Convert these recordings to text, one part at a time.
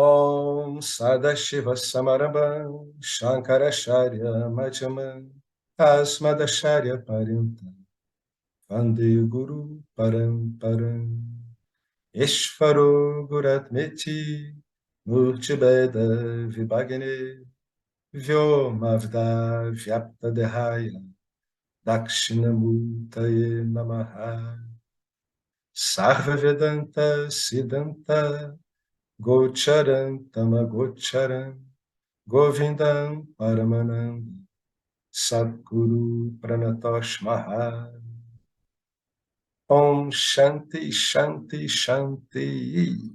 Om Sadashiva Samarambam Shankaracharya Madhyamam Asmadacharya Parintam Vande Guru Paramparam Ishvaro Guratmeti Murtibeda Vibhagne Vyomavda Vyapta Dehaya Dakshinamurtaye Namaha Sarva Vedanta Siddhanta Gocharam Tamagocharam Govindam Paramananda Sadguru Pranatosh Maha Om Shanti Shanti Shanti.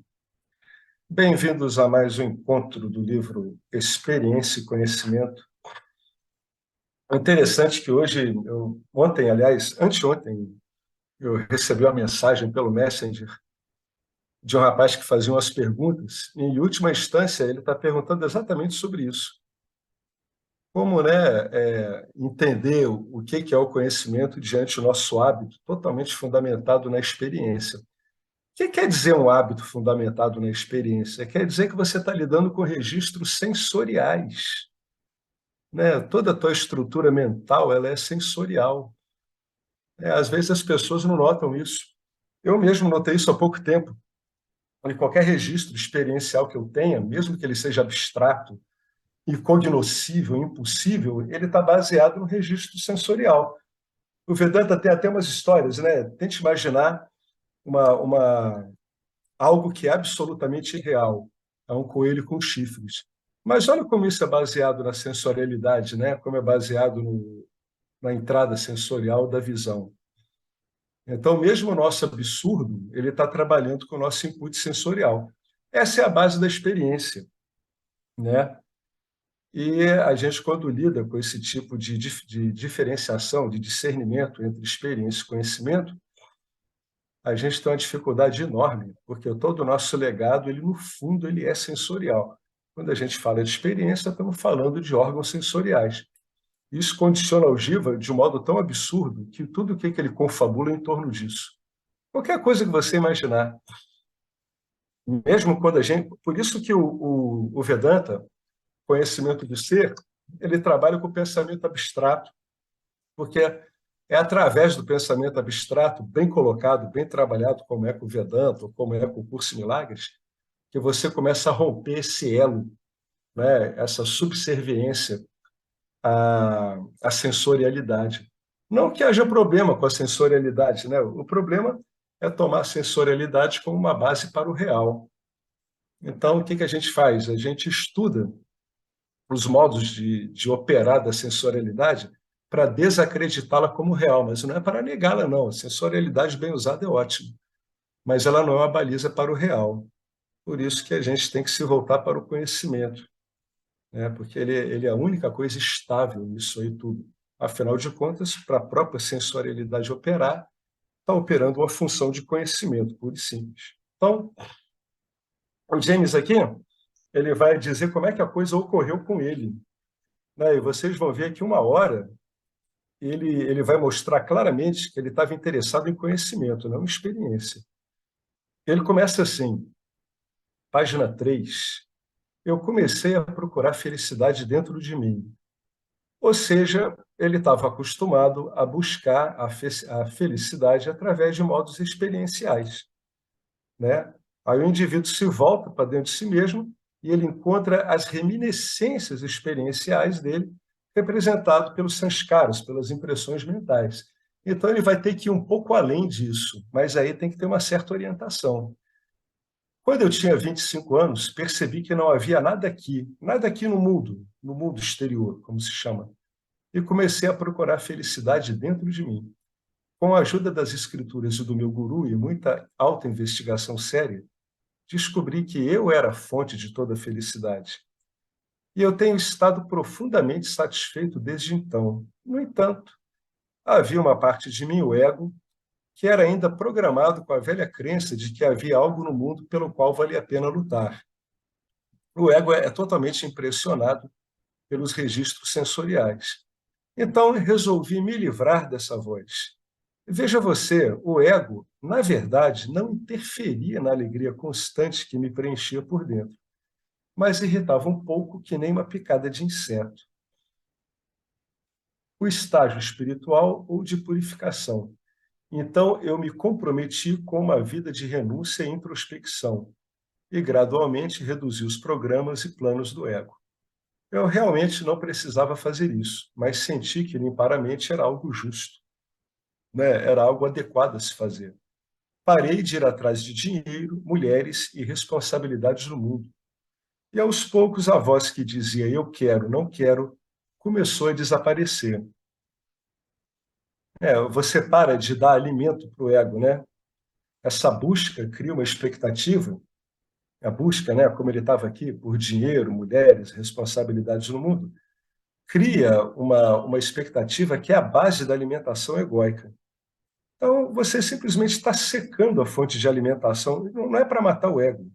Bem-vindos a mais um encontro do livro Experiência e Conhecimento. É interessante que hoje, anteontem, eu recebi uma mensagem pelo Messenger de um rapaz que fazia umas perguntas, e em última instância ele está perguntando exatamente sobre isso. Como, entender o que é o conhecimento diante do nosso hábito totalmente fundamentado na experiência. O que quer dizer um hábito fundamentado na experiência? Quer dizer que você está lidando com registros sensoriais, né? Toda a tua estrutura mental ela é sensorial. Às vezes as pessoas não notam isso. Eu mesmo notei isso há pouco tempo. Em qualquer registro experiencial que eu tenha, mesmo que ele seja abstrato, incognoscível, impossível, ele está baseado no registro sensorial. O Vedanta tem até umas histórias, né? Tente imaginar algo que é absolutamente irreal. É um coelho com chifres. Mas olha como isso é baseado na sensorialidade, né? Como é baseado na entrada sensorial da visão. Então, mesmo o nosso absurdo, ele está trabalhando com o nosso input sensorial. Essa é a base da experiência, né? E a gente, quando lida com esse tipo de diferenciação, de discernimento entre experiência e conhecimento, a gente tem uma dificuldade enorme, porque todo o nosso legado, ele no fundo, ele é sensorial. Quando a gente fala de experiência, estamos falando de órgãos sensoriais. Isso condiciona o Jiva de um modo tão absurdo que tudo o que ele confabula é em torno disso. Qualquer coisa que você imaginar. Mesmo quando a gente... Por isso que o Vedanta, conhecimento do ser, ele trabalha com o pensamento abstrato, porque é através do pensamento abstrato, bem colocado, bem trabalhado, como é com o Vedanta, ou como é com o Curso em Milagres, que você começa a romper esse elo, né? Essa subserviência à sensorialidade. Não que haja problema com a sensorialidade, né? O problema é tomar a sensorialidade como uma base para o real. Então, o que a gente faz? A gente estuda os modos de operar da sensorialidade para desacreditá-la como real, mas não é para negá-la, não. A sensorialidade bem usada é ótima, mas ela não é uma baliza para o real. Por isso que a gente tem que se voltar para o conhecimento, né? Porque ele é a única coisa estável nisso aí tudo. Afinal de contas, para a própria sensorialidade operar, está operando uma função de conhecimento, puro e simples. Então, o James aqui, ele vai dizer como é que a coisa ocorreu com ele, né? E vocês vão ver que uma hora ele vai mostrar claramente que ele estava interessado em conhecimento, não em experiência. Ele começa assim, página 3. Eu comecei a procurar felicidade dentro de mim. Ou seja, ele estava acostumado a buscar a felicidade através de modos experienciais, né? Aí o indivíduo se volta para dentro de si mesmo e ele encontra as reminiscências experienciais dele, representado pelos sanskaras, pelas impressões mentais. Então ele vai ter que ir um pouco além disso, mas aí tem que ter uma certa orientação. Quando eu tinha 25 anos, percebi que não havia nada aqui no mundo exterior, como se chama, e comecei a procurar felicidade dentro de mim. Com a ajuda das escrituras e do meu guru e muita autoinvestigação séria, descobri que eu era a fonte de toda a felicidade. E eu tenho estado profundamente satisfeito desde então. No entanto, havia uma parte de mim, o ego, que era ainda programado com a velha crença de que havia algo no mundo pelo qual valia a pena lutar. O ego é totalmente impressionado pelos registros sensoriais. Então, resolvi me livrar dessa voz. Veja você, o ego, na verdade, não interferia na alegria constante que me preenchia por dentro. mas irritava um pouco que nem uma picada de inseto. O estágio espiritual ou de purificação. Então, eu me comprometi com uma vida de renúncia e introspecção, e gradualmente reduzi os programas e planos do ego. Eu realmente não precisava fazer isso, mas senti que limpar a mente era algo justo, né? Era algo adequado a se fazer. Parei de ir atrás de dinheiro, mulheres e responsabilidades no mundo. E aos poucos a voz que dizia eu quero, não quero, começou a desaparecer. Você para de dar alimento para o ego, né? Essa busca cria uma expectativa, a busca, né, como ele estava aqui, por dinheiro, mulheres, responsabilidades no mundo, cria uma expectativa que é a base da alimentação egóica. Então, você simplesmente está secando a fonte de alimentação, não é para matar o ego,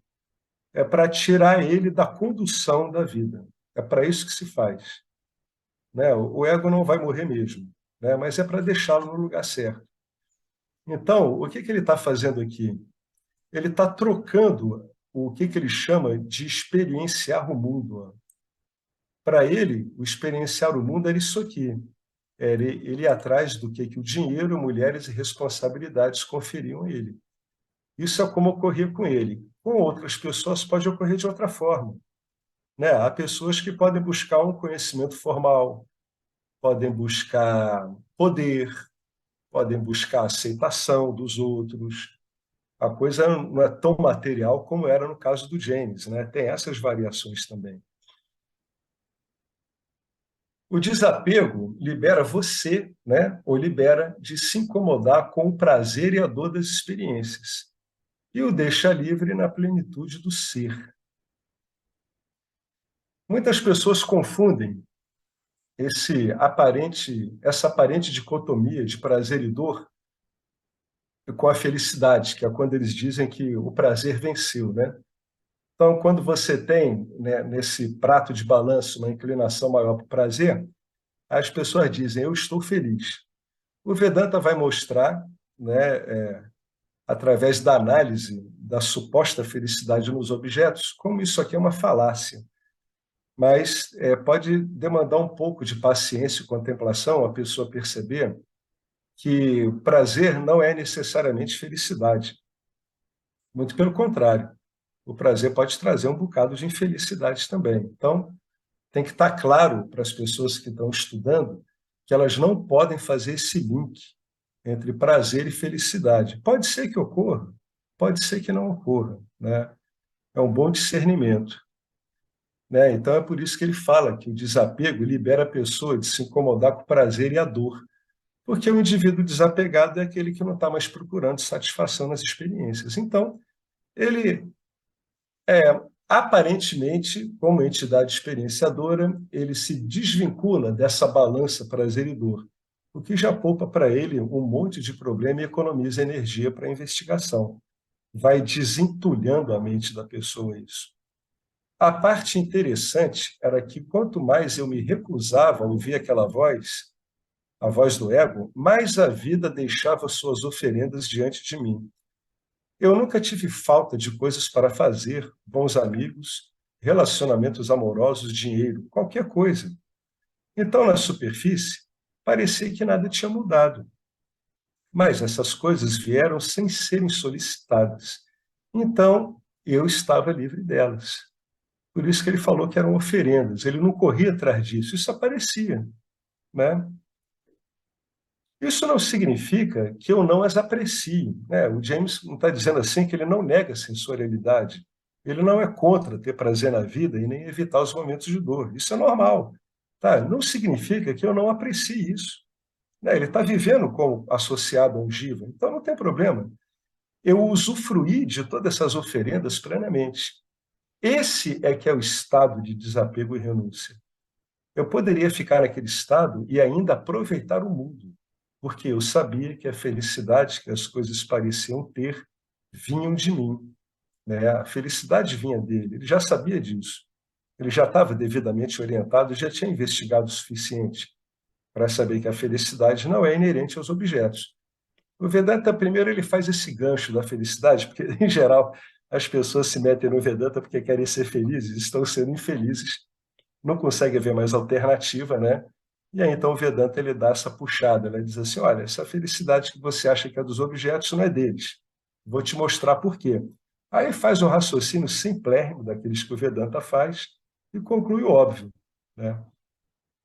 é para tirar ele da condução da vida. É para isso que se faz. Né? O ego não vai morrer mesmo, né? Mas é para deixá-lo no lugar certo. Então, o que ele está fazendo aqui? Ele está trocando o que ele chama de experienciar o mundo. Para ele, o experienciar o mundo era isso aqui. Ele ia atrás do que o dinheiro, mulheres e responsabilidades conferiam a ele. Isso é como ocorria com ele. Com outras pessoas pode ocorrer de outra forma. Né? Há pessoas que podem buscar um conhecimento formal, podem buscar poder, podem buscar aceitação dos outros. A coisa não é tão material como era no caso do James, né? Tem essas variações também. O desapego libera você, né? Ou libera de se incomodar com o prazer e a dor das experiências. E o deixa livre na plenitude do ser. Muitas pessoas confundem essa aparente dicotomia de prazer e dor com a felicidade, que é quando eles dizem que o prazer venceu, né? Então, quando você tem, né, nesse prato de balanço uma inclinação maior para o prazer, as pessoas dizem, eu estou feliz. O Vedanta vai mostrar, né, através da análise da suposta felicidade nos objetos, como isso aqui é uma falácia. Mas pode demandar um pouco de paciência e contemplação a pessoa perceber que prazer não é necessariamente felicidade. Muito pelo contrário, o prazer pode trazer um bocado de infelicidade também. Então, tem que estar claro para as pessoas que estão estudando que elas não podem fazer esse link entre prazer e felicidade. Pode ser que ocorra, pode ser que não ocorra, né? É um bom discernimento, né? Então é por isso que ele fala que o desapego libera a pessoa de se incomodar com o prazer e a dor, porque o indivíduo desapegado é aquele que não está mais procurando satisfação nas experiências. Então, ele aparentemente, como entidade experienciadora, ele se desvincula dessa balança prazer e dor, o que já poupa para ele um monte de problema e economiza energia para a investigação. Vai desentulhando a mente da pessoa isso. A parte interessante era que quanto mais eu me recusava a ouvir aquela voz, a voz do ego, mais a vida deixava suas oferendas diante de mim. Eu nunca tive falta de coisas para fazer, bons amigos, relacionamentos amorosos, dinheiro, qualquer coisa. Então, na superfície, parecia que nada tinha mudado. Mas essas coisas vieram sem serem solicitadas. Então, eu estava livre delas. Por isso que ele falou que eram oferendas. Ele não corria atrás disso, isso aparecia, né? Isso não significa que eu não as aprecie, né? O James não está dizendo assim que ele não nega a sensorialidade. Ele não é contra ter prazer na vida e nem evitar os momentos de dor. Isso é normal. Tá? Não significa que eu não aprecie isso. Né? Ele está vivendo como associado a um jiva, então não tem problema. Eu usufruí de todas essas oferendas plenamente. Esse é que é o estado de desapego e renúncia. Eu poderia ficar naquele estado e ainda aproveitar o mundo, porque eu sabia que a felicidade que as coisas pareciam ter vinham de mim, né? A felicidade vinha dele, ele já sabia disso. Ele já estava devidamente orientado, já tinha investigado o suficiente para saber que a felicidade não é inerente aos objetos. O Vedanta, primeiro, ele faz esse gancho da felicidade, porque, em geral, as pessoas se metem no Vedanta porque querem ser felizes, estão sendo infelizes, não conseguem ver mais alternativa, né? E aí então o Vedanta ele dá essa puxada, né? Diz assim, olha, essa felicidade que você acha que é dos objetos não é deles. Vou te mostrar por quê. Aí faz um raciocínio simplérrimo daqueles que o Vedanta faz e conclui o óbvio, né?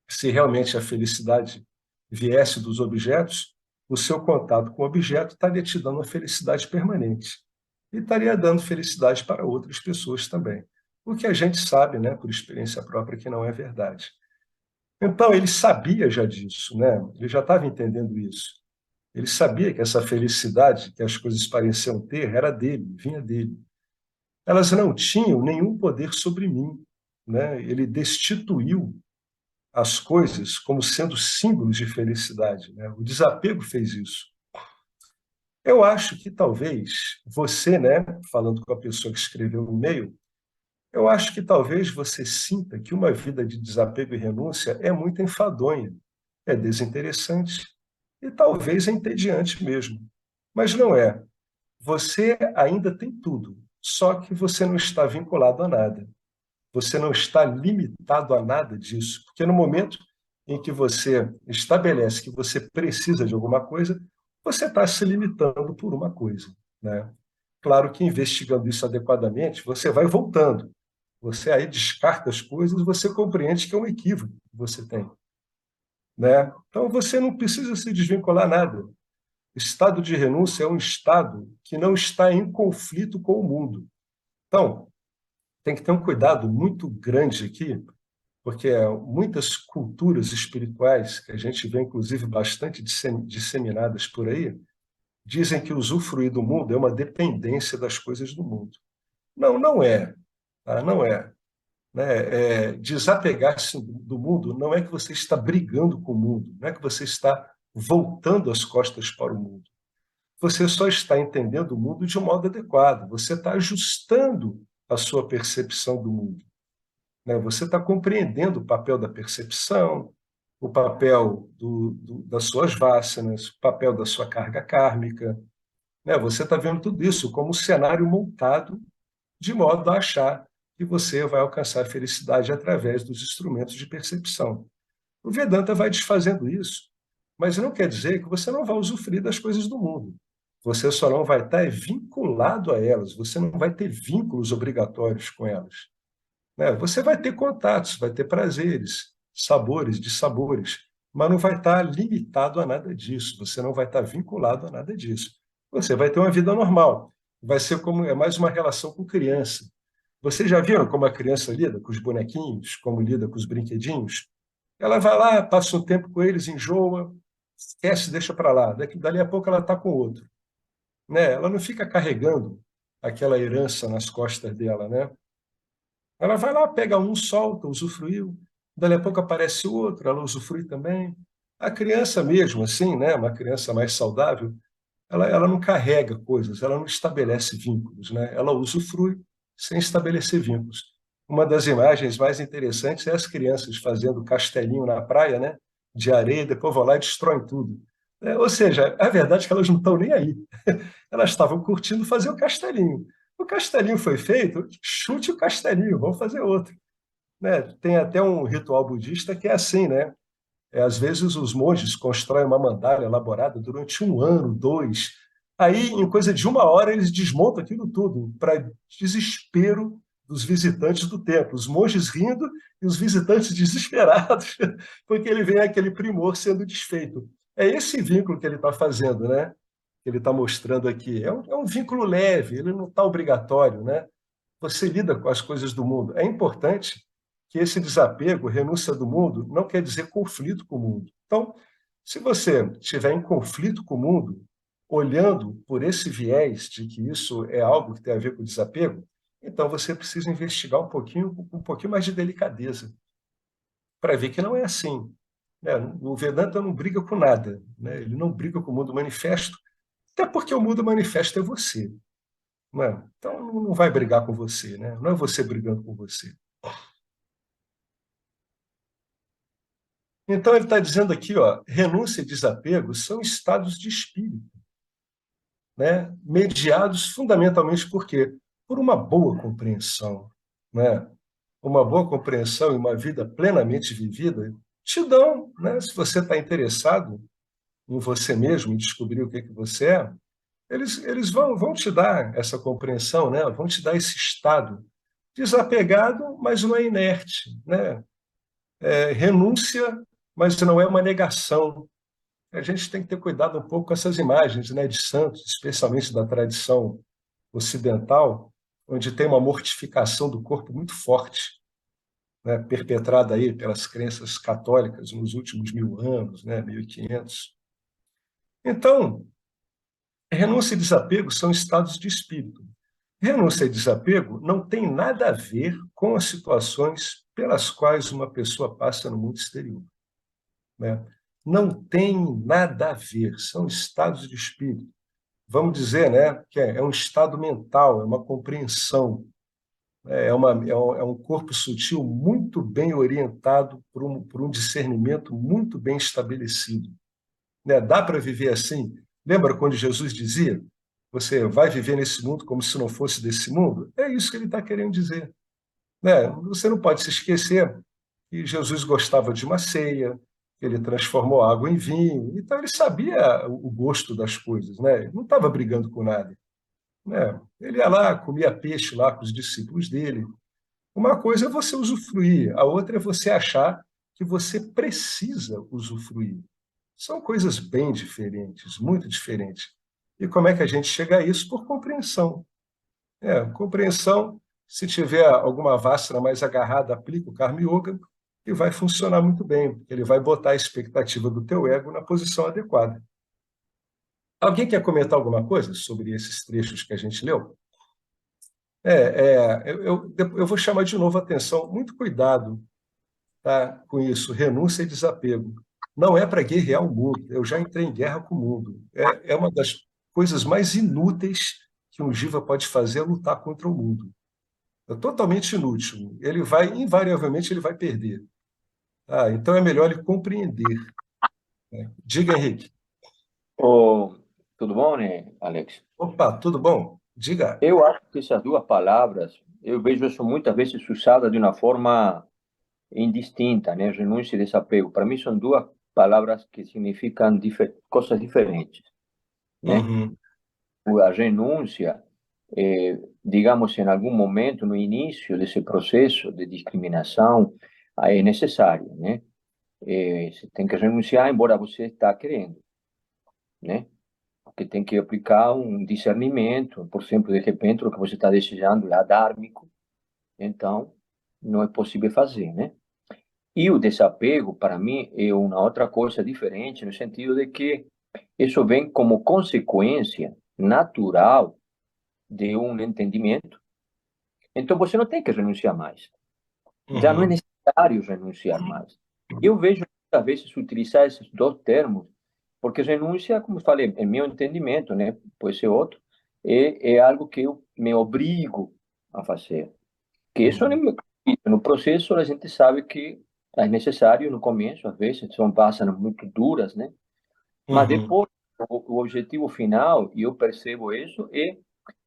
Se realmente a felicidade viesse dos objetos, o seu contato com o objeto estaria te dando uma felicidade permanente e estaria dando felicidade para outras pessoas também. O que a gente sabe, né, por experiência própria, que não é verdade. Então, ele sabia já disso, né? Ele já estava entendendo isso. Ele sabia que essa felicidade que as coisas pareciam ter era dele, vinha dele. Elas não tinham nenhum poder sobre mim, né? Ele destituiu as coisas como sendo símbolos de felicidade, né? O desapego fez isso. Eu acho que talvez você, né, falando com a pessoa que escreveu o e-mail, eu acho que talvez você sinta que uma vida de desapego e renúncia é muito enfadonha, é desinteressante e talvez é entediante mesmo. Mas não é. Você ainda tem tudo, só que você não está vinculado a nada. Você não está limitado a nada disso, porque no momento em que você estabelece que você precisa de alguma coisa, você está se limitando por uma coisa, né? Claro que investigando isso adequadamente, você vai voltando. Você aí descarta as coisas e você compreende que é um equívoco que você tem, né? Então você não precisa se desvincular nada. Estado de renúncia é um estado que não está em conflito com o mundo. Então, tem que ter um cuidado muito grande aqui, porque muitas culturas espirituais, que a gente vê inclusive bastante disseminadas por aí, dizem que usufruir do mundo é uma dependência das coisas do mundo. Não, não é. Tá? Não é. Né? Desapegar-se do mundo não é que você está brigando com o mundo, não é que você está voltando as costas para o mundo. Você só está entendendo o mundo de um modo adequado, você está ajustando a sua percepção do mundo, né? Você está compreendendo o papel da percepção, o papel das suas vássanas, o papel da sua carga kármica, né? Você está vendo tudo isso como um cenário montado de modo a achar que você vai alcançar a felicidade através dos instrumentos de percepção. O Vedanta vai desfazendo isso, mas não quer dizer que você não vai usufruir das coisas do mundo. Você só não vai estar vinculado a elas, você não vai ter vínculos obrigatórios com elas, né? Você vai ter contatos, vai ter prazeres, sabores, dissabores, mas não vai estar limitado a nada disso, você não vai estar vinculado a nada disso. Você vai ter uma vida normal, vai ser como é mais uma relação com criança. Vocês já viram como a criança lida com os bonequinhos, como lida com os brinquedinhos? Ela vai lá, passa um tempo com eles, enjoa, esquece, deixa para lá. Dali a pouco ela está com outro, né? Ela não fica carregando aquela herança nas costas dela, né? Ela vai lá, pega um, solta, usufruiu. Dali a pouco aparece outro, ela usufrui também. A criança mesmo, assim, né? Uma criança mais saudável, ela não carrega coisas, ela não estabelece vínculos, né? Ela usufrui sem estabelecer vínculos. Uma das imagens mais interessantes é as crianças fazendo castelinho na praia, né? De areia, depois vão lá e destroem tudo. Ou seja, a verdade é que elas não estão nem aí. Elas estavam curtindo fazer o castelinho. O castelinho foi feito, chute o castelinho, vamos fazer outro, né? Tem até um ritual budista que é assim, né? Às vezes os monges constroem uma mandala elaborada durante um ano, dois. Aí, em coisa de uma hora, eles desmontam aquilo tudo, para desespero dos visitantes do templo. Os monges rindo e os visitantes desesperados, porque ele vê aquele primor sendo desfeito. É esse vínculo que ele está fazendo, né? Que ele está mostrando aqui. É um vínculo leve, ele não está obrigatório, né? Você lida com as coisas do mundo. É importante que esse desapego, renúncia do mundo, não quer dizer conflito com o mundo. Então, se você estiver em conflito com o mundo, olhando por esse viés de que isso é algo que tem a ver com o desapego, então você precisa investigar um pouquinho mais de delicadeza, para ver que não é assim, né? O Vedanta não briga com nada, né? Ele não briga com o mundo manifesto, até porque o mundo manifesto é você. Não é? Então não vai brigar com você, né? Não é você brigando com você. Então ele está dizendo aqui, ó, renúncia e desapego são estados de espírito, né? Mediados fundamentalmente por quê? por uma boa compreensão, né? Uma boa compreensão e uma vida plenamente vivida te dão, né? Se você está interessado em você mesmo, em descobrir o que que você é, eles vão te dar essa compreensão, né? Vão te dar esse estado desapegado, mas não é inerte, né? É renúncia, mas não é uma negação. A gente tem que ter cuidado um pouco com essas imagens, né, de santos, especialmente da tradição ocidental, onde tem uma mortificação do corpo muito forte, né, perpetrada aí pelas crenças católicas nos últimos 1000 anos, né, 1500. Então, renúncia e desapego são estados de espírito. Renúncia e desapego não tem nada a ver com as situações pelas quais uma pessoa passa no mundo exterior, né? Não tem nada a ver, são estados de espírito. Vamos dizer, né, que é um estado mental, é uma compreensão, é um corpo sutil muito bem orientado por um discernimento muito bem estabelecido, né? Dá para viver assim? Lembra quando Jesus dizia: você vai viver nesse mundo como se não fosse desse mundo? É isso que ele está querendo dizer, né? Você não pode se esquecer que Jesus gostava de uma ceia, que ele transformou água em vinho, então ele sabia o gosto das coisas, né? Ele não estava brigando com nada, né? Ele ia lá, comia peixe lá com os discípulos dele. Uma coisa é você usufruir, a outra é você achar que você precisa usufruir. São coisas bem diferentes, muito diferentes. E como é que a gente chega a isso? Por compreensão. Compreensão, se tiver alguma vássara mais agarrada, aplica o Karma Yoga e vai funcionar muito bem. Ele vai botar a expectativa do teu ego na posição adequada. Alguém quer comentar alguma coisa sobre esses trechos que a gente leu? Eu vou chamar de novo a atenção. Muito cuidado, tá, com isso. Renúncia e desapego. Não é para guerrear o mundo. Eu já entrei em guerra com o mundo. É uma das coisas mais inúteis que um jiva pode fazer é lutar contra o mundo. É totalmente inútil. Invariavelmente, ele vai perder. Então é melhor ele compreender, né? Diga, Henrique. Oh, tudo bom, né, Alex? Opa, tudo bom? Diga. Eu acho que essas duas palavras, eu vejo isso muitas vezes usada de uma forma indistinta, né? Renúncia e desapego. Para mim, são duas palavras que significam coisas diferentes, né? Uhum, A renúncia, digamos, em algum momento, no início desse processo de discriminação, é necessário, né? Você tem que renunciar, embora você está querendo, né? Porque tem que aplicar um discernimento, por exemplo, de repente, o que você está desejando é adármico, então não é possível fazer, né? E o desapego, para mim, é uma outra coisa diferente, no sentido de que isso vem como consequência natural de um entendimento. Então você não tem que renunciar mais. Já não é uhum, necessário renunciar mais. Eu vejo muitas vezes utilizar esses dois termos, porque renúncia, como eu falei, em meu entendimento, né, pode ser outro, é algo que eu me obrigo a fazer. Que isso uhum, no processo a gente sabe que é necessário no começo, às vezes são passadas muito duras, né? Mas uhum, depois o objetivo final, e eu percebo isso, é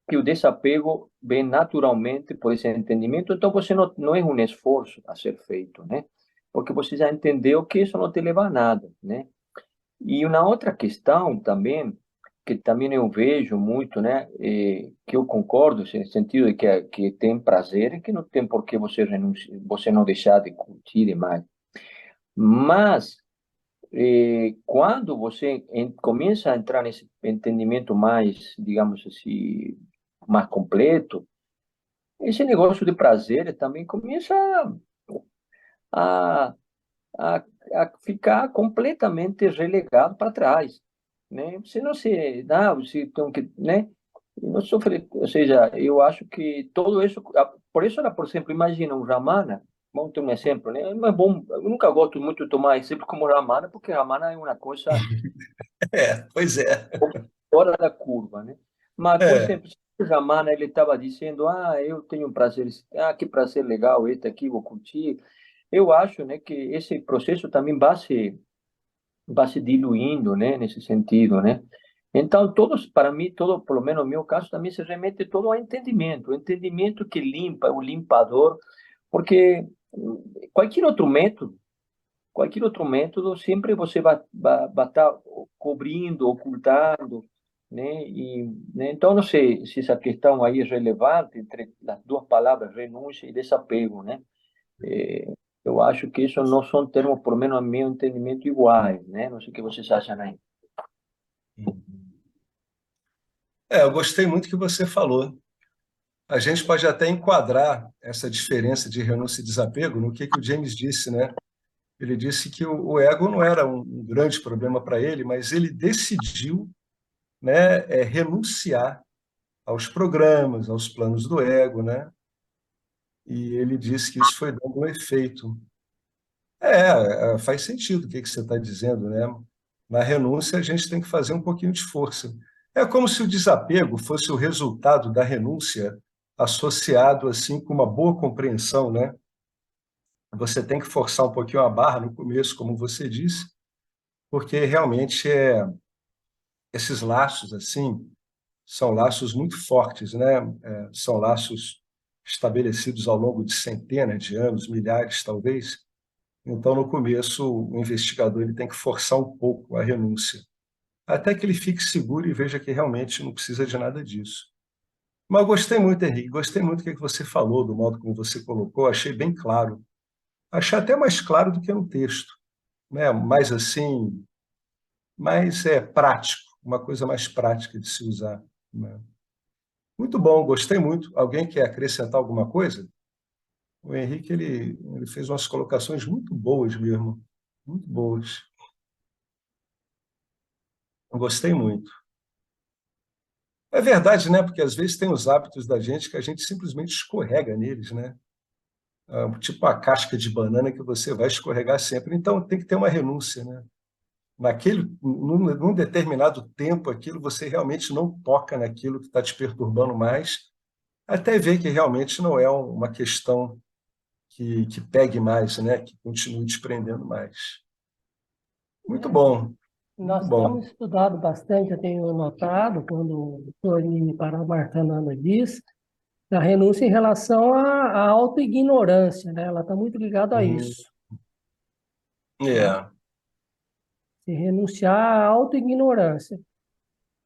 que o desapego vem naturalmente por esse entendimento, então você não é um esforço a ser feito, né? Porque você já entendeu que isso não te leva a nada, né? E uma outra questão também, que também eu vejo muito, né, que eu concordo, no sentido de que tem prazer, que não tem por que você renunciar, você não deixar de curtir e mais. Mas, quando você começa a entrar nesse entendimento mais, digamos assim, mais completo, esse negócio de prazer também começa a, a, a ficar completamente relegado para trás, né? Você não se, não, você tem que, né? Não sofre, ou seja, eu acho que todo isso, por isso, por exemplo, imagina um Ramana, vamos ter um exemplo, né? Não é bom, eu nunca gosto muito de tomar exemplo como Ramana, porque Ramana é uma coisa pois é. fora da curva, né? Mas, por É. exemplo, o Ramana, ele estava dizendo, eu tenho um prazer, que prazer legal esse aqui, vou curtir. Eu acho, né, que esse processo também vai se diluindo, né, nesse sentido, né? Então, todos, para mim, todo, pelo menos no meu caso, também se remete todo ao entendimento, o entendimento que limpa, o limpador, porque qualquer outro método, qualquer outro método, sempre você vai estar cobrindo, ocultando, né? Né? Então, não sei se essa questão aí é relevante entre as duas palavras, renúncia e desapego, né? Eh, eu acho que isso não são termos, pelo menos a meu entendimento, iguais, né? Não sei o que vocês acham aí. Eu gostei muito que você falou. A gente pode até enquadrar essa diferença de renúncia e desapego no que o James disse, né? Ele disse que o ego não era um grande problema para ele, mas ele decidiu, né, renunciar aos programas, aos planos do ego, né? E ele disse que isso foi dando um efeito. Faz sentido o que você está dizendo, né? Na renúncia, a gente tem que fazer um pouquinho de força. É como se o desapego fosse o resultado da renúncia associado assim com uma boa compreensão, né? Você tem que forçar um pouquinho a barra no começo, como você disse, porque realmente esses laços assim são laços muito fortes, né? São laços estabelecidos ao longo de centenas de anos, milhares talvez. Então, no começo, o investigador ele tem que forçar um pouco a renúncia, até que ele fique seguro e veja que realmente não precisa de nada disso. Mas eu gostei muito, Henrique, gostei muito do que você falou, do modo como você colocou, achei bem claro. Achei até mais claro do que no texto, né? Mais assim, mais prático, uma coisa mais prática de se usar, né? Muito bom, gostei muito. Alguém quer acrescentar alguma coisa? O Henrique ele fez umas colocações muito boas mesmo, muito boas. Eu gostei muito. É verdade, né? Porque às vezes tem os hábitos da gente que a gente simplesmente escorrega neles, né? Tipo a casca de banana que você vai escorregar sempre. Então tem que ter uma renúncia, né? Num determinado tempo, aquilo você realmente não toca naquilo que está te perturbando mais, até ver que realmente não é uma questão que pegue mais, né? Que continue te prendendo mais. Muito É, bom, muito nós bom. temos estudado bastante, eu tenho notado, quando o doutor Martanana diz, a renúncia em relação à autoignorância, né? Ela está muito ligada a Hum, isso, né? É, Se renunciar à autoignorância.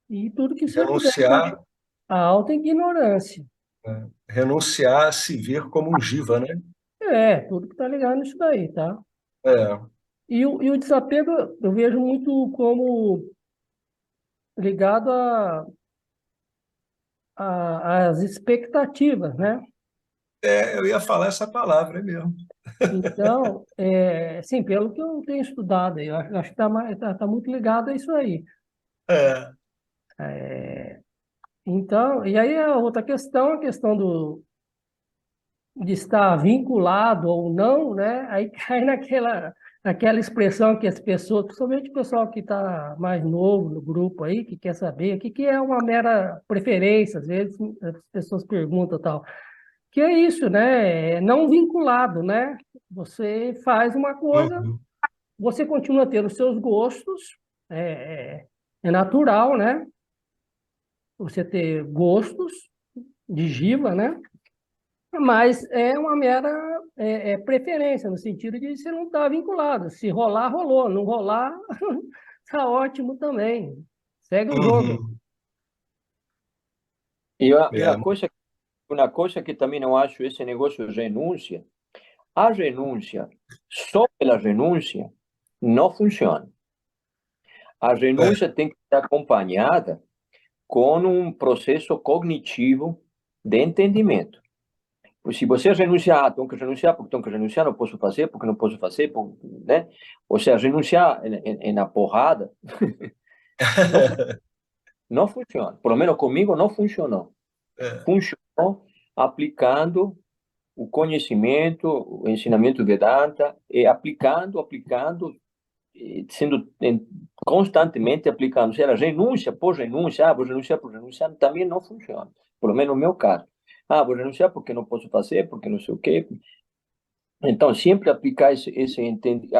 E tudo que você puder renunciar, à autoignorância. né? Renunciar a se ver como um jiva, né? Tudo que está ligado nisso daí, tá? É. E o desapego eu vejo muito como ligado às expectativas, né? Eu ia falar essa palavra, é mesmo. Então, sim, pelo que eu tenho estudado, eu acho que tá muito ligado a isso aí. É. Então, e aí a outra questão, a questão de estar vinculado ou não, né? Aí cai naquela expressão que as pessoas, principalmente o pessoal que está mais novo no grupo aí, que quer saber o que é uma mera preferência, às vezes as pessoas perguntam tal. Que é isso, né? É não vinculado, né? Você faz uma coisa, Uhum. você continua tendo os seus gostos, é, é natural, né? Você ter gostos de giva, né? Mas é uma mera preferência, no sentido de você não estar vinculado. Se rolar, rolou. Não rolar, tá ótimo também. Segue o jogo. Uhum. E É. uma coisa que também não acho esse negócio de renúncia, a renúncia, só pela renúncia, não funciona. A É. renúncia tem que estar acompanhada com um processo cognitivo de entendimento. Pois se você renunciar, tenho que renunciar porque tenho que renunciar, não posso fazer porque não posso fazer, né? Ou seja, renunciar na porrada não, não funciona. Pelo menos comigo não funcionou. É. Funcionou aplicando o conhecimento, o ensinamento Vedanta, e aplicando, sendo constantemente aplicando. Ou seja, renúncia por renúncia, vou renunciar por renunciar, também não funciona. Pelo menos no meu caso. Vou renunciar porque não posso fazer, porque não sei o quê. Então, sempre aplicar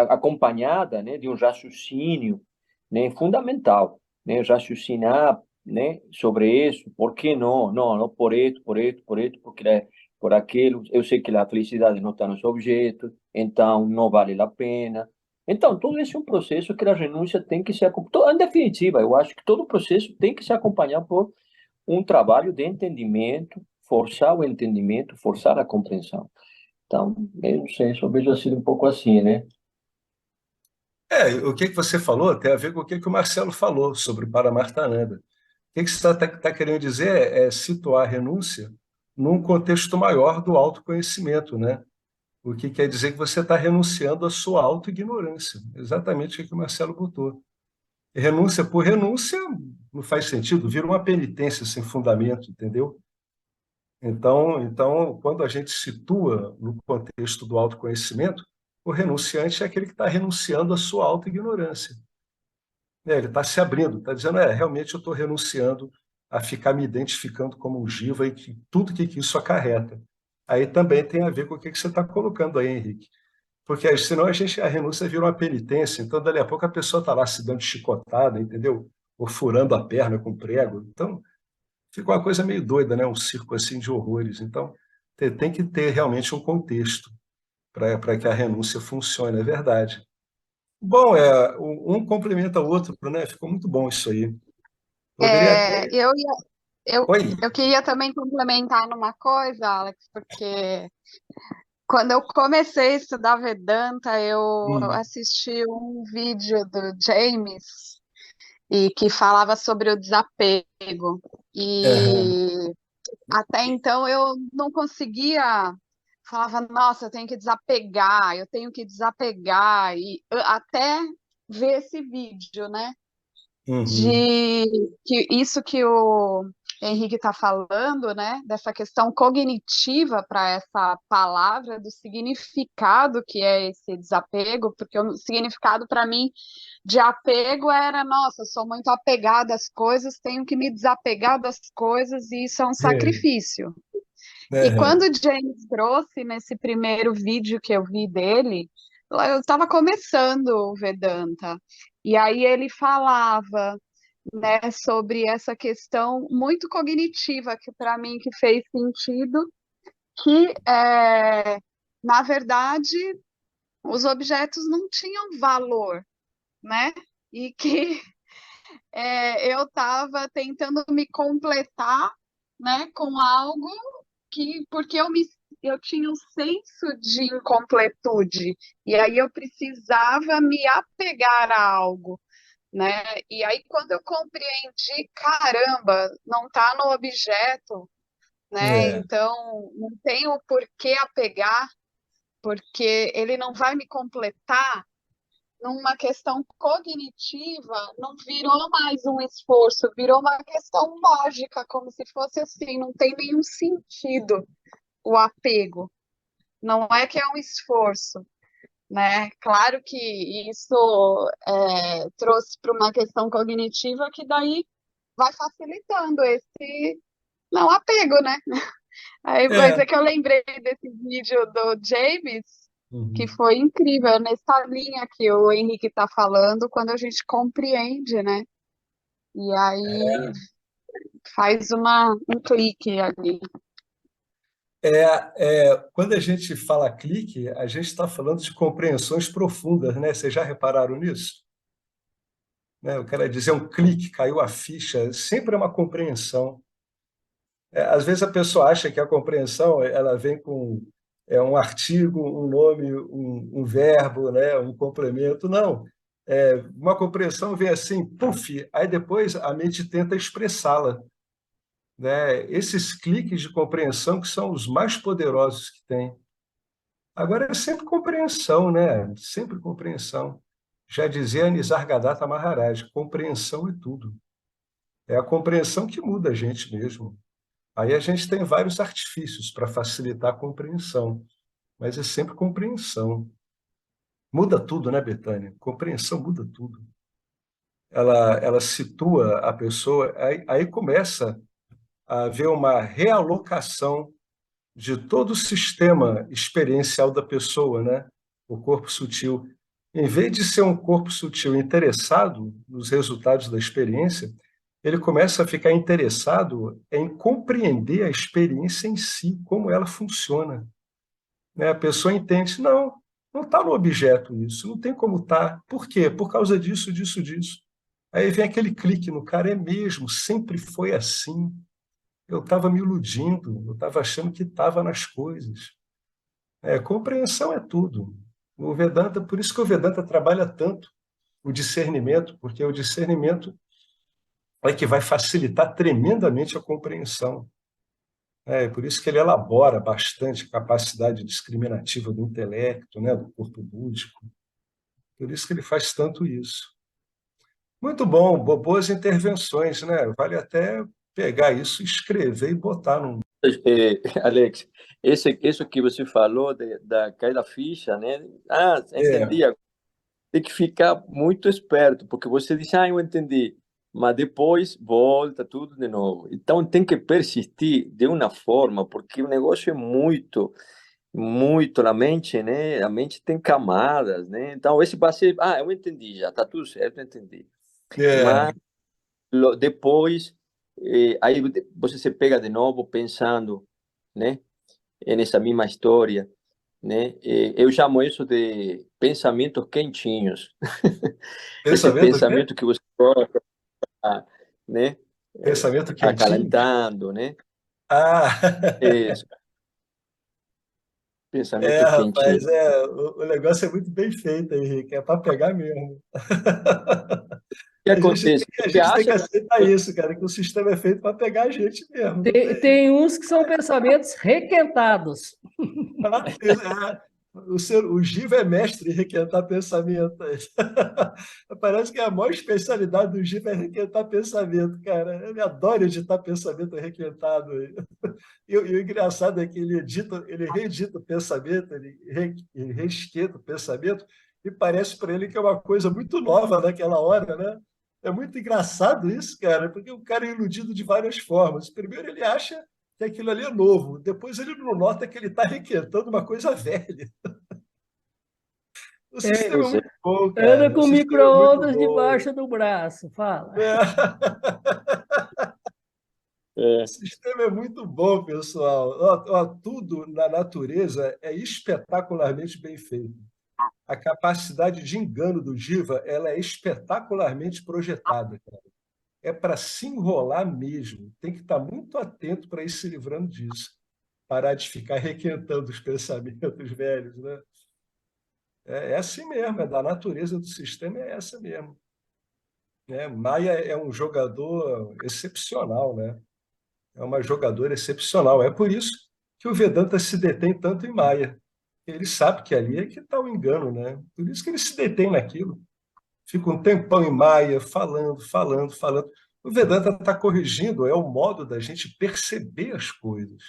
acompanhada, né, de um raciocínio, né, fundamental. né, raciocinar, né, sobre isso. Por que não? Não, não por isso, por isso, por isso, porque por aquilo. Eu sei que a felicidade não está nos objetos, então não vale a pena. Então, todo esse é um processo que a renúncia tem que ser, em definitiva, eu acho que todo processo tem que se acompanhar por um trabalho de entendimento, forçar o entendimento, forçar a compreensão. Então, eu não sei, só vejo assim um pouco assim, né? O que você falou tem a ver com o que o Marcelo falou sobre o Paramartananda. O que você está querendo dizer é situar a renúncia num contexto maior do autoconhecimento, né? O que quer dizer que você está renunciando à sua autoignorância. Exatamente o que o Marcelo botou. Renúncia por renúncia não faz sentido, vira uma penitência sem fundamento, entendeu? Então, quando a gente situa no contexto do autoconhecimento, o renunciante é aquele que está renunciando à sua autoignorância. Ele está se abrindo, está dizendo, realmente eu estou renunciando a ficar me identificando como um jiva e que tudo que isso acarreta. Aí também tem a ver com o que você está colocando aí, Henrique. Porque senão a renúncia vira uma penitência, então dali a pouco a pessoa está lá se dando chicotada, entendeu? Ou furando a perna com prego. Então, fica uma coisa meio doida, né? Um circo assim de horrores. Então, tem que ter realmente um contexto para que a renúncia funcione, é verdade. Bom, um complementa o outro, né? Ficou muito bom isso aí. Poderia É, até. Oi. eu queria também complementar numa coisa, Alex, porque quando eu comecei a estudar Vedanta, eu Hum. assisti um vídeo do James e que falava sobre o desapego. Aham. E até então eu não conseguia, falava, nossa, eu tenho que desapegar, e até ver esse vídeo, né? Uhum. De que isso que o Henrique está falando, né, dessa questão cognitiva para essa palavra, do significado que é esse desapego, porque o significado para mim de apego era, nossa, sou muito apegada às coisas, tenho que me desapegar das coisas e isso é um É. sacrifício. E quando Aham. o James trouxe nesse primeiro vídeo que eu vi dele, eu estava começando o Vedanta, e aí ele falava, né, sobre essa questão muito cognitiva, que para mim que fez sentido, que na verdade os objetos não tinham valor, né? E que eu estava tentando me completar, né, com algo que porque eu tinha um senso de incompletude e aí eu precisava me apegar a algo, né? E aí quando eu compreendi, caramba, não está no objeto, né? É. Então não tenho por que apegar, porque ele não vai me completar. Numa questão cognitiva, não virou mais um esforço, virou uma questão lógica, como se fosse assim, não tem nenhum sentido o apego. Não é que é um esforço, né? Claro que isso trouxe para uma questão cognitiva que daí vai facilitando esse não apego, né? Aí, mas É. é que eu lembrei desse vídeo do James, que Uhum. foi incrível, nessa linha que o Henrique está falando, quando a gente compreende, né? E aí faz um clique ali. Quando a gente fala clique, a gente está falando de compreensões profundas, né? Vocês já repararam nisso? Né? Eu quero dizer um clique, caiu a ficha, sempre é uma compreensão. Às vezes a pessoa acha que a compreensão ela vem com um artigo, um nome, um verbo, né? Um complemento. Não. Uma compreensão vem assim, puf, aí depois a mente tenta expressá-la. Né? Esses cliques de compreensão que são os mais poderosos que tem. Agora é sempre compreensão, né? Sempre compreensão. Já dizia Nisargadatta Maharaj, compreensão é tudo. É a compreensão que muda a gente mesmo. Aí a gente tem vários artifícios para facilitar a compreensão, mas é sempre compreensão. Muda tudo, né, Betânia? Compreensão muda tudo. Ela situa a pessoa, aí começa a haver uma realocação de todo o sistema experiencial da pessoa, né? O corpo sutil. Em vez de ser um corpo sutil interessado nos resultados da experiência, ele começa a ficar interessado em compreender a experiência em si, como ela funciona. Né? A pessoa entende, não está no objeto isso, não tem como estar. Por quê? Por causa disso, disso, disso. Aí vem aquele clique no cara, é mesmo, sempre foi assim. Eu estava me iludindo, eu estava achando que estava nas coisas. Compreensão é tudo. O Vedanta, por isso que o Vedanta trabalha tanto o discernimento, porque o discernimento é que vai facilitar tremendamente a compreensão. Por isso que ele elabora bastante a capacidade discriminativa do intelecto, né, do corpo búdico. Por isso que ele faz tanto isso. Muito bom, boas intervenções, né? Vale até pegar isso, escrever e botar num. Alex, isso que você falou da cair da ficha, né? Ah, entendi. Tem que ficar muito esperto, porque você diz, eu entendi, mas depois volta tudo de novo. Então tem que persistir de uma forma, porque o negócio é muito na mente, né? A mente tem camadas, né? Então esse passe, eu entendi já, tá tudo certo, eu entendi. Mas depois, aí você se pega de novo pensando, né? Nessa mesma história, né? Eu chamo isso de pensamentos quentinhos. Esse Pensamento o quê? pensamento que você coloca, né? Pensamento quentinho? Acalentando, né? Ah, Isso, pensamento rapaz, quentinho. o negócio é muito bem feito, Henrique, é para pegar mesmo. O que A gente tem acontece? que, a Você gente tem que acha aceitar isso, cara, que o sistema é feito para pegar a gente mesmo. Não tem. Tem uns que são pensamentos requentados. O Giva é mestre em requentar pensamento. Parece que a maior especialidade do Giva é requentar pensamento, cara. Ele adora editar pensamento requentado. E o engraçado é que ele reedita o pensamento, ele reesquenta o pensamento, e parece para ele que é uma coisa muito nova naquela hora, né? É muito engraçado isso, cara, porque o cara é iludido de várias formas. Primeiro, ele acha que aquilo ali é novo, depois, ele não nota que ele está requentando uma coisa velha. O sistema é você? muito bom, Anda cara. O com sistema é muito micro-ondas bom. debaixo do braço, fala. O sistema é muito bom, pessoal. Tudo na natureza é espetacularmente bem feito. A capacidade de engano do Diva, ela é espetacularmente projetada, cara. É para se enrolar mesmo. Tem que estar muito atento para ir se livrando disso. Parar de ficar requentando os pensamentos velhos, né? É assim mesmo, é da natureza do sistema, é essa mesmo. Maia é um jogador excepcional, né? É uma jogadora excepcional. É por isso que o Vedanta se detém tanto em Maia. Ele sabe que ali é que está o engano, né? Por isso que ele se detém naquilo. Fica um tempão em Maia, falando, falando, falando. O Vedanta está corrigindo, é o modo da gente perceber as coisas.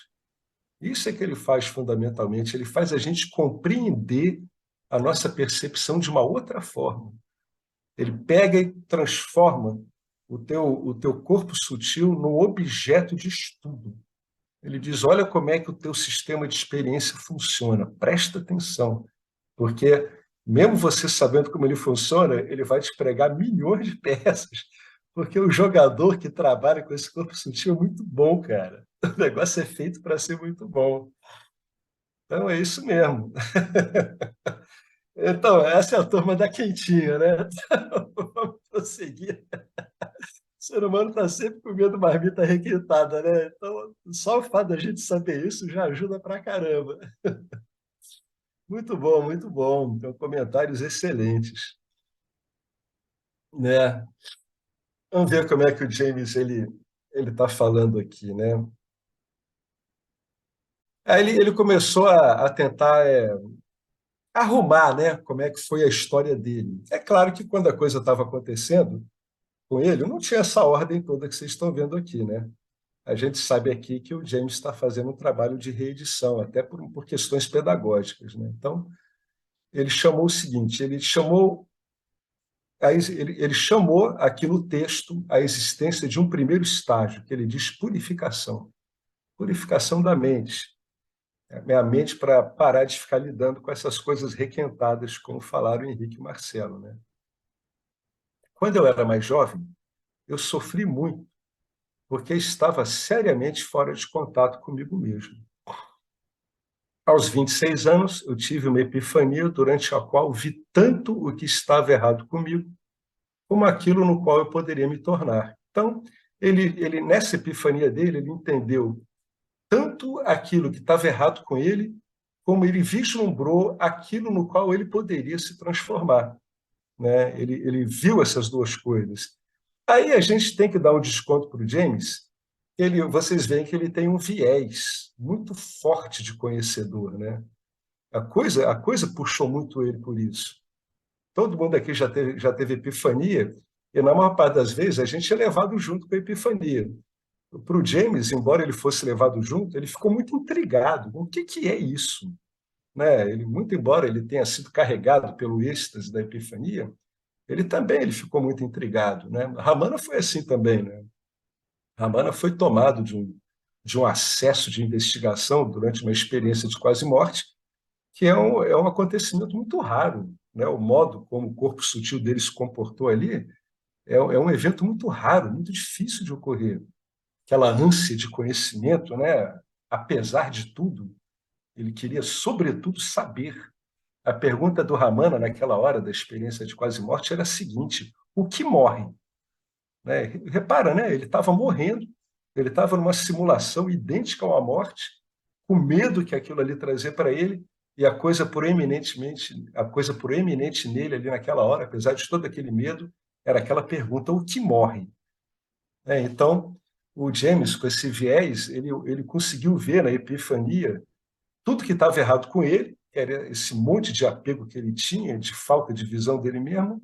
Isso é que ele faz fundamentalmente. Ele faz a gente compreender a nossa percepção de uma outra forma. Ele pega e transforma o teu corpo sutil num objeto de estudo. Ele diz: olha como é que o teu sistema de experiência funciona, presta atenção, porque mesmo você sabendo como ele funciona, ele vai te pregar milhões de peças, porque o jogador que trabalha com esse corpo sutil é muito bom, cara. O negócio é feito para ser muito bom. Então é isso mesmo. Então, essa é a turma da quentinha, né? Então, vamos prosseguir. O ser humano está sempre comendo marmita requentada, né? Então, só o fato da gente saber isso já ajuda pra caramba. Muito bom, muito bom. Então, comentários excelentes. Né? Vamos ver como é que o James ele está falando aqui, né? Aí ele começou a tentar arrumar, né? Como é que foi a história dele. É claro que quando a coisa estava acontecendo com ele, não tinha essa ordem toda que vocês estão vendo aqui, né? A gente sabe aqui que o James está fazendo um trabalho de reedição, até por questões pedagógicas, né? Então, ele chamou o seguinte: ele chamou aqui no texto a existência de um primeiro estágio, que ele diz purificação da mente. minha mente para parar de ficar lidando com essas coisas requentadas, como falaram Henrique e Marcelo, né? Quando eu era mais jovem, eu sofri muito, porque estava seriamente fora de contato comigo mesmo. Aos 26 anos, eu tive uma epifania durante a qual vi tanto o que estava errado comigo, como aquilo no qual eu poderia me tornar. Então, ele nessa epifania dele, ele entendeu tanto aquilo que estava errado com ele, como ele vislumbrou aquilo no qual ele poderia se transformar, né? Ele viu essas duas coisas. Aí a gente tem que dar um desconto para o James. Vocês veem que ele tem um viés muito forte de conhecedor, né? A coisa puxou muito ele por isso. Todo mundo aqui já teve epifania, e na maior parte das vezes a gente é levado junto com a epifania. Para o James, embora ele fosse levado junto, ele ficou muito intrigado. O que é isso? Né? Muito embora ele tenha sido carregado pelo êxtase da epifania, ele ficou muito intrigado. Né? Ramana foi assim também. Né? Ramana foi tomado de um acesso de investigação durante uma experiência de quase morte, que é um acontecimento muito raro. Né? O modo como o corpo sutil dele se comportou ali é um evento muito raro, muito difícil de ocorrer. Aquela ânsia de conhecimento, né? Apesar de tudo, ele queria, sobretudo, saber. A pergunta do Ramana, naquela hora da experiência de quase morte, era a seguinte: o que morre? Né? Repara, né? Ele estava morrendo, ele estava numa simulação idêntica à morte, com medo que aquilo ali trazia para ele, e a coisa proeminente nele ali naquela hora, apesar de todo aquele medo, era aquela pergunta: o que morre? Então, o James, com esse viés, ele conseguiu ver na epifania tudo que estava errado com ele, que era esse monte de apego que ele tinha, de falta de visão dele mesmo,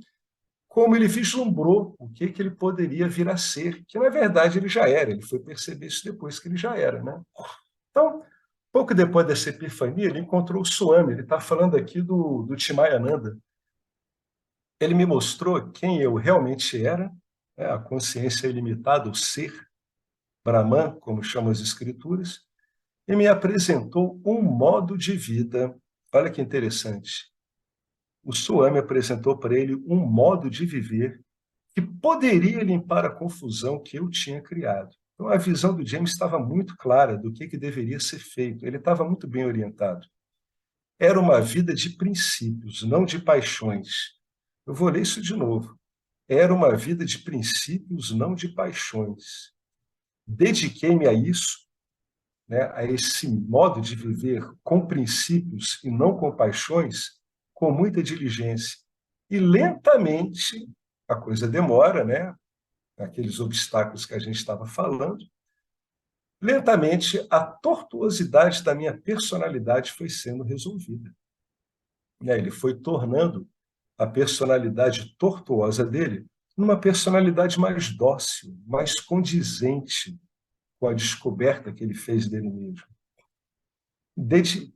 como ele vislumbrou o que ele poderia vir a ser, que na verdade ele já era, ele foi perceber isso depois que ele já era. Né? Então, pouco depois dessa epifania, ele encontrou o Swami, ele está falando aqui do Chimayananda. Ele me mostrou quem eu realmente era, né? A consciência ilimitada, o ser, Brahman, como chamam as escrituras, e me apresentou um modo de vida. Olha que interessante. O Swami apresentou para ele um modo de viver que poderia limpar a confusão que eu tinha criado. Então, a visão do James estava muito clara do que deveria ser feito. Ele estava muito bem orientado. Era uma vida de princípios, não de paixões. Eu vou ler isso de novo. Era uma vida de princípios, não de paixões. Dediquei-me a isso, né, a esse modo de viver com princípios e não com paixões, com muita diligência. E lentamente, a coisa demora, né? Aqueles obstáculos que a gente estava falando, lentamente a tortuosidade da minha personalidade foi sendo resolvida. Ele foi tornando a personalidade tortuosa dele numa personalidade mais dócil, mais condizente com a descoberta que ele fez dele mesmo.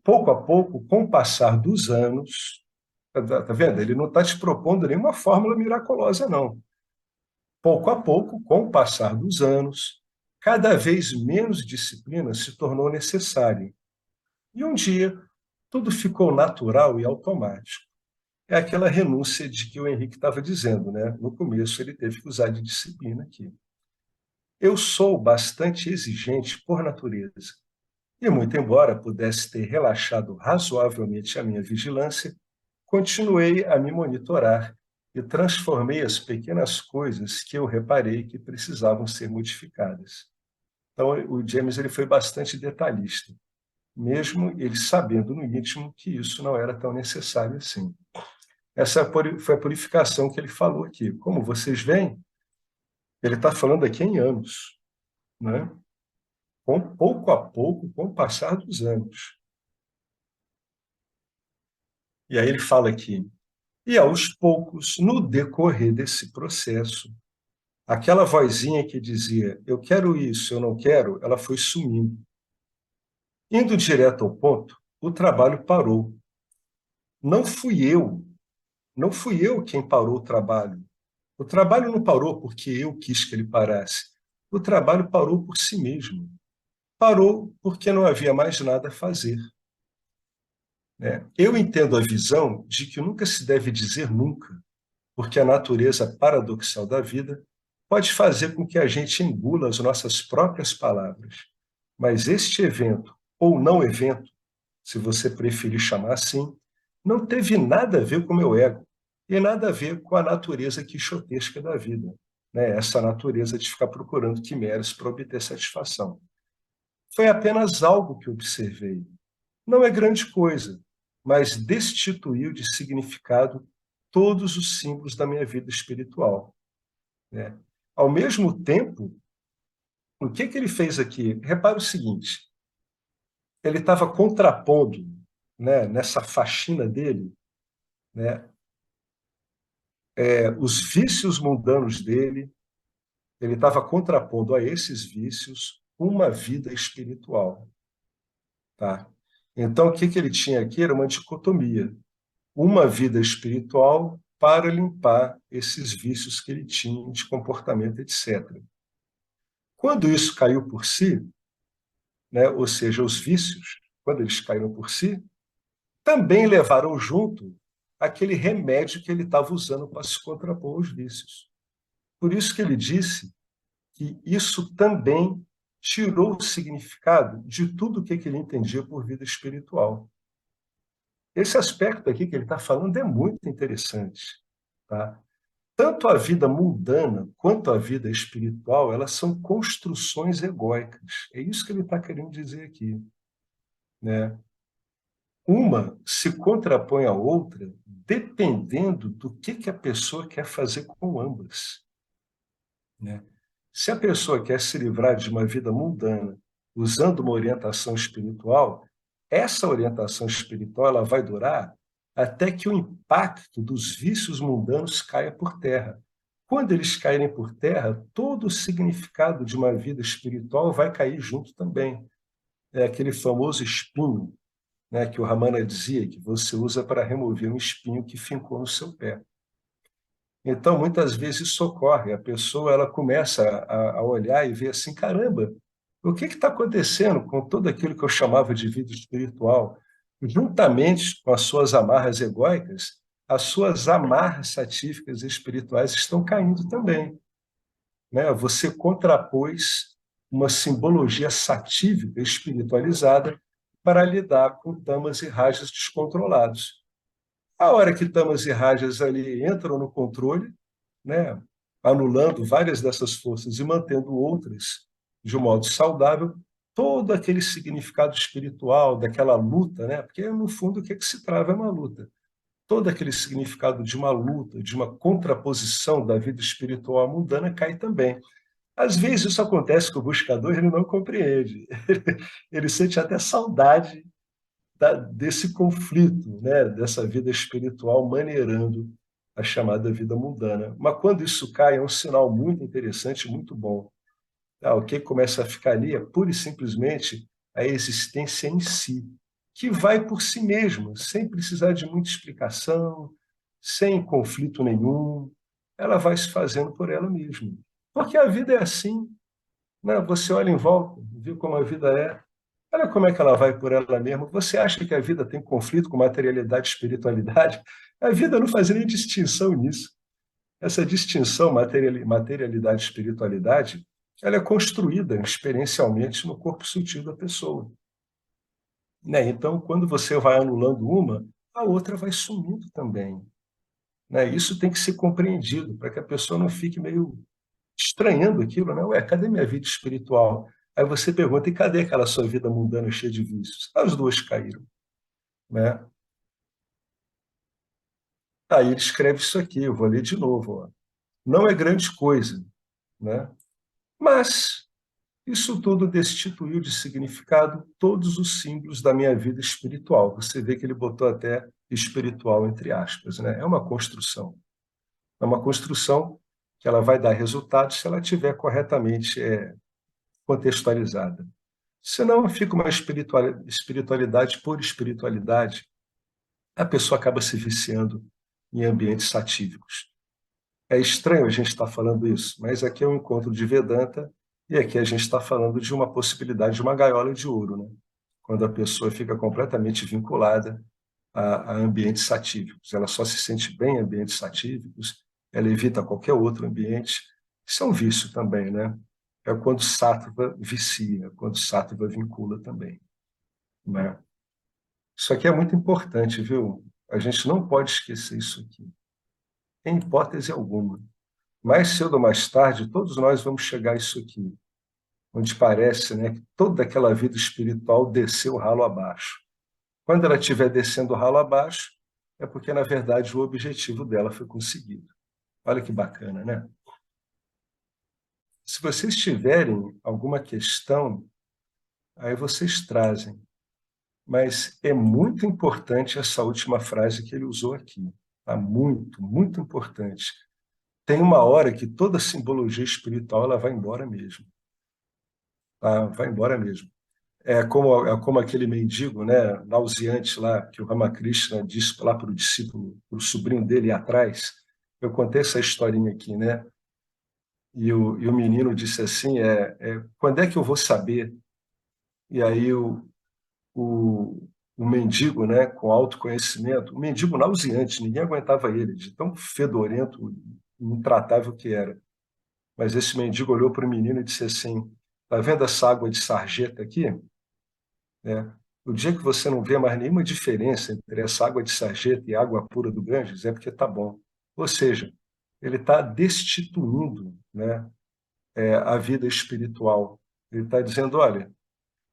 Pouco a pouco, com o passar dos anos, tá vendo? Ele não está te propondo nenhuma fórmula miraculosa, não. Pouco a pouco, com o passar dos anos, cada vez menos disciplina se tornou necessária. E um dia, tudo ficou natural e automático. É aquela renúncia de que o Henrique estava dizendo, né? No começo, ele teve que usar de disciplina aqui. Eu sou bastante exigente por natureza. E, muito embora pudesse ter relaxado razoavelmente a minha vigilância, continuei a me monitorar e transformei as pequenas coisas que eu reparei que precisavam ser modificadas. Então, o James ele foi bastante detalhista, mesmo ele sabendo no íntimo que isso não era tão necessário assim. Essa foi a purificação que ele falou aqui. Como vocês veem, ele está falando aqui em anos, né? Pouco a pouco, com o passar dos anos. E aí ele fala aqui, e aos poucos, no decorrer desse processo, aquela vozinha que dizia, eu quero isso, eu não quero, ela foi sumindo. Indo direto ao ponto, o trabalho parou. Não fui eu quem parou o trabalho. O trabalho não parou porque eu quis que ele parasse. O trabalho parou por si mesmo. Parou porque não havia mais nada a fazer. né? Eu entendo a visão de que nunca se deve dizer nunca, porque a natureza paradoxal da vida pode fazer com que a gente engula as nossas próprias palavras. Mas este evento, ou não evento, se você preferir chamar assim, não teve nada a ver com o meu ego e nada a ver com a natureza quixotesca da vida, né? Essa natureza de ficar procurando quimeras para obter satisfação. Foi apenas algo que observei. Não é grande coisa, mas destituiu de significado todos os símbolos da minha vida espiritual, né? Ao mesmo tempo, o que ele fez aqui? Repara o seguinte, ele estava contrapondo, né, nessa faxina dele, né, os vícios mundanos dele, ele estava contrapondo a esses vícios uma vida espiritual. Tá? Então, o que ele tinha aqui era uma dicotomia, uma vida espiritual para limpar esses vícios que ele tinha de comportamento, etc. Quando isso caiu por si, né, ou seja, os vícios, quando eles caíram por si, também levaram junto aquele remédio que ele estava usando para se contrapor aos vícios. Por isso que ele disse que isso também tirou o significado de tudo o que ele entendia por vida espiritual. Esse aspecto aqui que ele está falando é muito interessante. Tá? Tanto a vida mundana quanto a vida espiritual, elas são construções egóicas. É isso que ele está querendo dizer aqui, né? Uma se contrapõe à outra dependendo do que a pessoa quer fazer com ambas, né? Se a pessoa quer se livrar de uma vida mundana usando uma orientação espiritual, essa orientação espiritual ela vai durar até que o impacto dos vícios mundanos caia por terra. Quando eles caírem por terra, todo o significado de uma vida espiritual vai cair junto também. É aquele famoso espinho, né, que o Ramana dizia que você usa para remover um espinho que fincou no seu pé. Então, muitas vezes isso ocorre, a pessoa ela começa a olhar e ver assim, caramba, o que está acontecendo com tudo aquilo que eu chamava de vida espiritual? Juntamente com as suas amarras egóicas, as suas amarras satíficas e espirituais estão caindo também, né? Você contrapôs uma simbologia satívica espiritualizada para lidar com tamas e rajas descontrolados. A hora que tamas e rajas ali entram no controle, né, anulando várias dessas forças e mantendo outras de um modo saudável, todo aquele significado espiritual daquela luta, né, porque no fundo o que se trava é uma luta. Todo aquele significado de uma luta, de uma contraposição da vida espiritual à mundana cai também. Às vezes isso acontece com o buscador, ele não compreende. Ele sente até saudade desse conflito, né, dessa vida espiritual maneirando a chamada vida mundana. Mas quando isso cai, é um sinal muito interessante, muito bom. O que começa a ficar ali é pura e simplesmente a existência em si, que vai por si mesma, sem precisar de muita explicação, sem conflito nenhum. Ela vai se fazendo por ela mesma. Porque a vida é assim, né? Você olha em volta, vê como a vida é, olha como é que ela vai por ela mesma. Você acha que a vida tem conflito com materialidade e espiritualidade? A vida não faz nem distinção nisso. Essa distinção materialidade e espiritualidade, ela é construída experiencialmente no corpo sutil da pessoa, né? Então, quando você vai anulando uma, a outra vai sumindo também, né? Isso tem que ser compreendido para que a pessoa não fique meio estranhando aquilo, né? Ué, cadê minha vida espiritual? Aí você pergunta, e cadê aquela sua vida mundana cheia de vícios? As duas caíram, né? Aí ele escreve isso aqui, eu vou ler de novo. Ó. Não é grande coisa, né? Mas isso tudo destituiu de significado todos os símbolos da minha vida espiritual. Você vê que ele botou até espiritual entre aspas, né? É uma construção. É uma construção que ela vai dar resultado se ela estiver corretamente contextualizada. Senão fica uma espiritualidade por espiritualidade. A pessoa acaba se viciando em ambientes satívicos. É estranho a gente estar falando isso, mas aqui é um encontro de Vedanta e aqui a gente está falando de uma possibilidade de uma gaiola de ouro, né? Quando a pessoa fica completamente vinculada a ambientes satívicos. Ela só se sente bem em ambientes satívicos, ela evita qualquer outro ambiente. Isso é um vício também, né? É quando sattva vicia, quando sattva vincula também, né? Isso aqui é muito importante, viu? A gente não pode esquecer isso aqui, em hipótese alguma. Mais cedo ou mais tarde, todos nós vamos chegar a isso aqui, onde parece, né, que toda aquela vida espiritual desceu ralo abaixo. Quando ela estiver descendo ralo abaixo, é porque, na verdade, o objetivo dela foi conseguido. Olha que bacana, né? Se vocês tiverem alguma questão, aí vocês trazem. Mas é muito importante essa última frase que ele usou aqui. Tá? Muito, muito importante. Tem uma hora que toda a simbologia espiritual ela vai embora mesmo. Tá? Vai embora mesmo. É como aquele mendigo, né, nauseante lá, que o Ramakrishna disse lá para o discípulo, para o sobrinho dele atrás. Eu contei essa historinha aqui, né? E o menino disse assim, quando é que eu vou saber? E aí o mendigo, né, com autoconhecimento, o mendigo nauseante, ninguém aguentava ele, de tão fedorento, intratável que era. Mas esse mendigo olhou para o menino e disse assim, tá vendo essa água de sarjeta aqui? O dia que você não vê mais nenhuma diferença entre essa água de sarjeta e a água pura do Ganges, é porque está bom. Ou seja, ele está destituindo, né, a vida espiritual. Ele está dizendo, olha,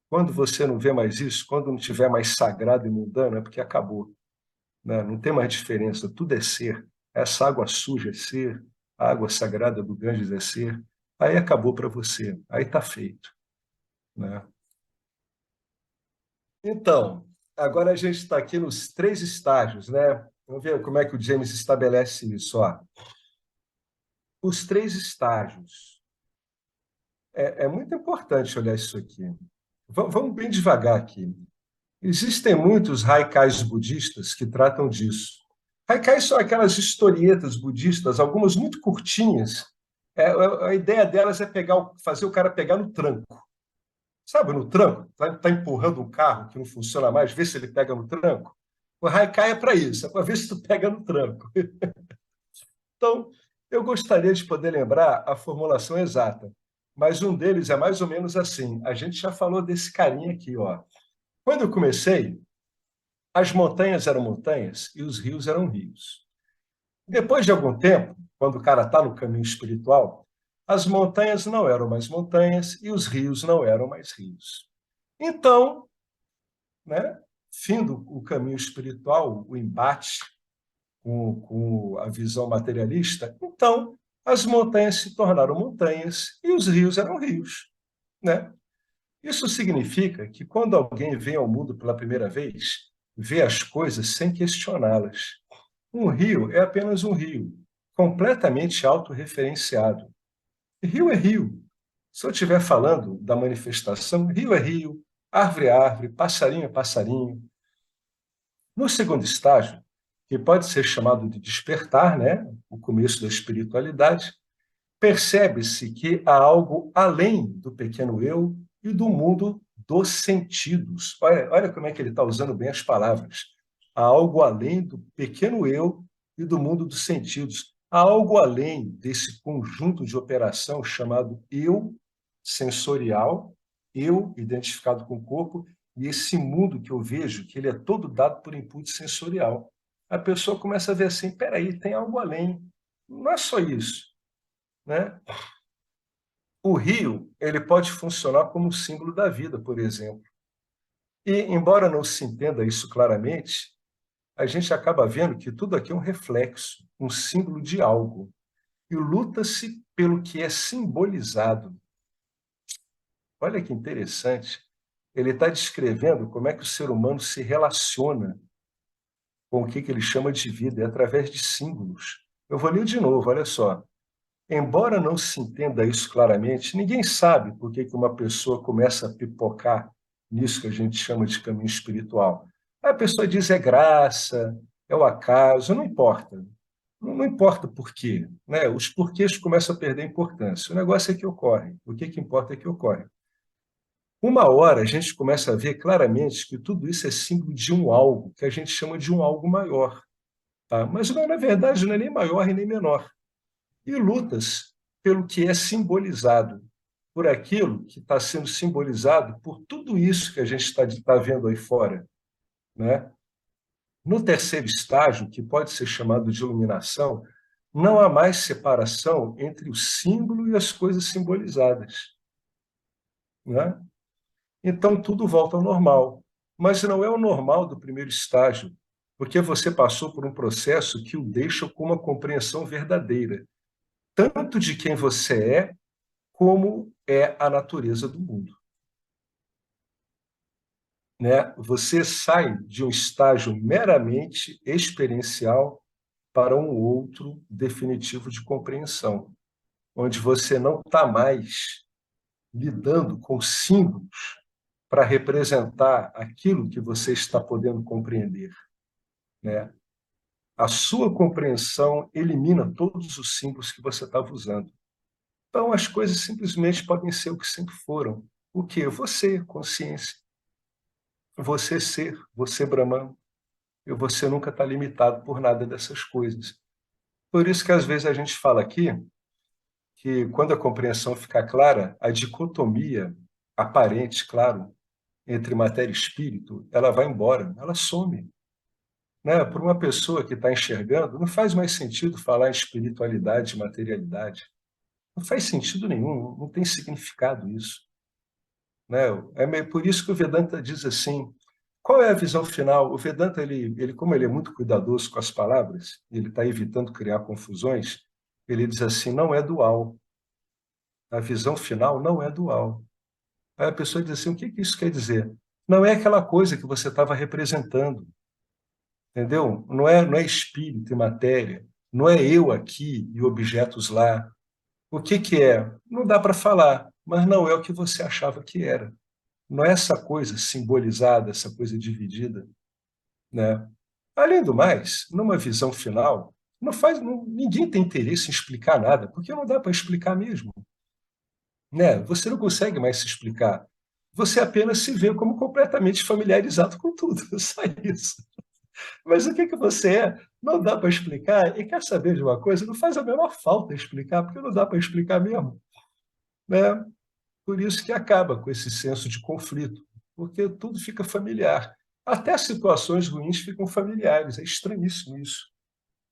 quando você não vê mais isso, quando não tiver mais sagrado e mundano, é porque acabou, né? Não tem mais diferença, tudo é ser. Essa água suja é ser, a água sagrada do Ganges é ser. Aí acabou para você, aí está feito, né? Então, agora a gente está aqui nos 3 estágios, né? Vamos ver como é que o James estabelece isso. Ó. Os 3 estágios. É muito importante olhar isso aqui. Vamos bem devagar aqui. Existem muitos haikais budistas que tratam disso. Haikais são aquelas historietas budistas, algumas muito curtinhas. A ideia delas é fazer o cara pegar no tranco. Sabe, no tranco? Está empurrando um carro que não funciona mais, vê se ele pega no tranco. O haikai é para isso, é para ver se tu pega no tranco. Então, eu gostaria de poder lembrar a formulação exata, mas um deles é mais ou menos assim. A gente já falou desse carinha aqui, ó. Quando eu comecei, as montanhas eram montanhas e os rios eram rios. Depois de algum tempo, quando o cara está no caminho espiritual, as montanhas não eram mais montanhas e os rios não eram mais rios. Então, né, findo o caminho espiritual, o embate com a visão materialista, então as montanhas se tornaram montanhas e os rios eram rios, né? Isso significa que quando alguém vem ao mundo pela primeira vez, vê as coisas sem questioná-las. Um rio é apenas um rio, completamente autorreferenciado. Rio é rio. Se eu estiver falando da manifestação, rio é rio, árvore é árvore, passarinho é passarinho. No segundo estágio, que pode ser chamado de despertar, né, o começo da espiritualidade, percebe-se que há algo além do pequeno eu e do mundo dos sentidos. Olha como é que ele está usando bem as palavras. Há algo além do pequeno eu e do mundo dos sentidos. Há algo além desse conjunto de operação chamado eu sensorial, eu identificado com o corpo, e esse mundo que eu vejo, que ele é todo dado por input sensorial. A pessoa começa a ver assim, peraí, tem algo além. Não é só isso, né? O rio ele pode funcionar como símbolo da vida, por exemplo. E, embora não se entenda isso claramente, a gente acaba vendo que tudo aqui é um reflexo, um símbolo de algo. E luta-se pelo que é simbolizado. Olha que interessante. Ele está descrevendo como é que o ser humano se relaciona com o que ele chama de vida, é através de símbolos. Eu vou ler de novo, olha só. Embora não se entenda isso claramente, ninguém sabe por que uma pessoa começa a pipocar nisso que a gente chama de caminho espiritual. A pessoa diz é graça, é o acaso, não importa. Não importa por quê, né? Os porquês começam a perder importância. O negócio é que ocorre. O que importa é que ocorre. Uma hora a gente começa a ver claramente que tudo isso é símbolo de um algo, que a gente chama de um algo maior. Tá? Mas, na verdade, não é nem maior e nem menor. E lutas pelo que é simbolizado, por aquilo que está sendo simbolizado por tudo isso que a gente está vendo aí fora. Né? No terceiro estágio, que pode ser chamado de iluminação, não há mais separação entre o símbolo e as coisas simbolizadas. Né? Então, tudo volta ao normal. Mas não é o normal do primeiro estágio, porque você passou por um processo que o deixa com uma compreensão verdadeira, tanto de quem você é, como é a natureza do mundo. Né? Você sai de um estágio meramente experiencial para um outro definitivo de compreensão, onde você não está mais lidando com símbolos para representar aquilo que você está podendo compreender. Né? A sua compreensão elimina todos os símbolos que você estava usando. Então, as coisas simplesmente podem ser o que sempre foram. O quê? Você, consciência. Você ser, você Brahman. E você nunca está limitado por nada dessas coisas. Por isso que, às vezes, a gente fala aqui que, quando a compreensão ficar clara, a dicotomia aparente, claro, entre matéria e espírito, ela vai embora, ela some. Né? Para uma pessoa que está enxergando, não faz mais sentido falar em espiritualidade e materialidade. Não faz sentido nenhum, não tem significado isso. Né? É por isso que o Vedanta diz assim, qual é a visão final? O Vedanta, como ele é muito cuidadoso com as palavras, ele está evitando criar confusões, ele diz assim, não é dual. A visão final não é dual. Aí a pessoa diz assim, o que isso quer dizer? Não é aquela coisa que você estava representando. Entendeu? Não é espírito e matéria, não é eu aqui e objetos lá. O que é? Não dá para falar, mas não é o que você achava que era. Não é essa coisa simbolizada, essa coisa dividida. Né? Além do mais, numa visão final, ninguém tem interesse em explicar nada, porque não dá para explicar mesmo. Né? Você não consegue mais se explicar. Você apenas se vê como completamente familiarizado com tudo, só isso. Mas o que você é? Não dá para explicar. E quer saber de uma coisa? Não faz a menor falta explicar, porque não dá para explicar mesmo. Né? Por isso que acaba com esse senso de conflito, porque tudo fica familiar. Até as situações ruins ficam familiares. É estranhíssimo isso.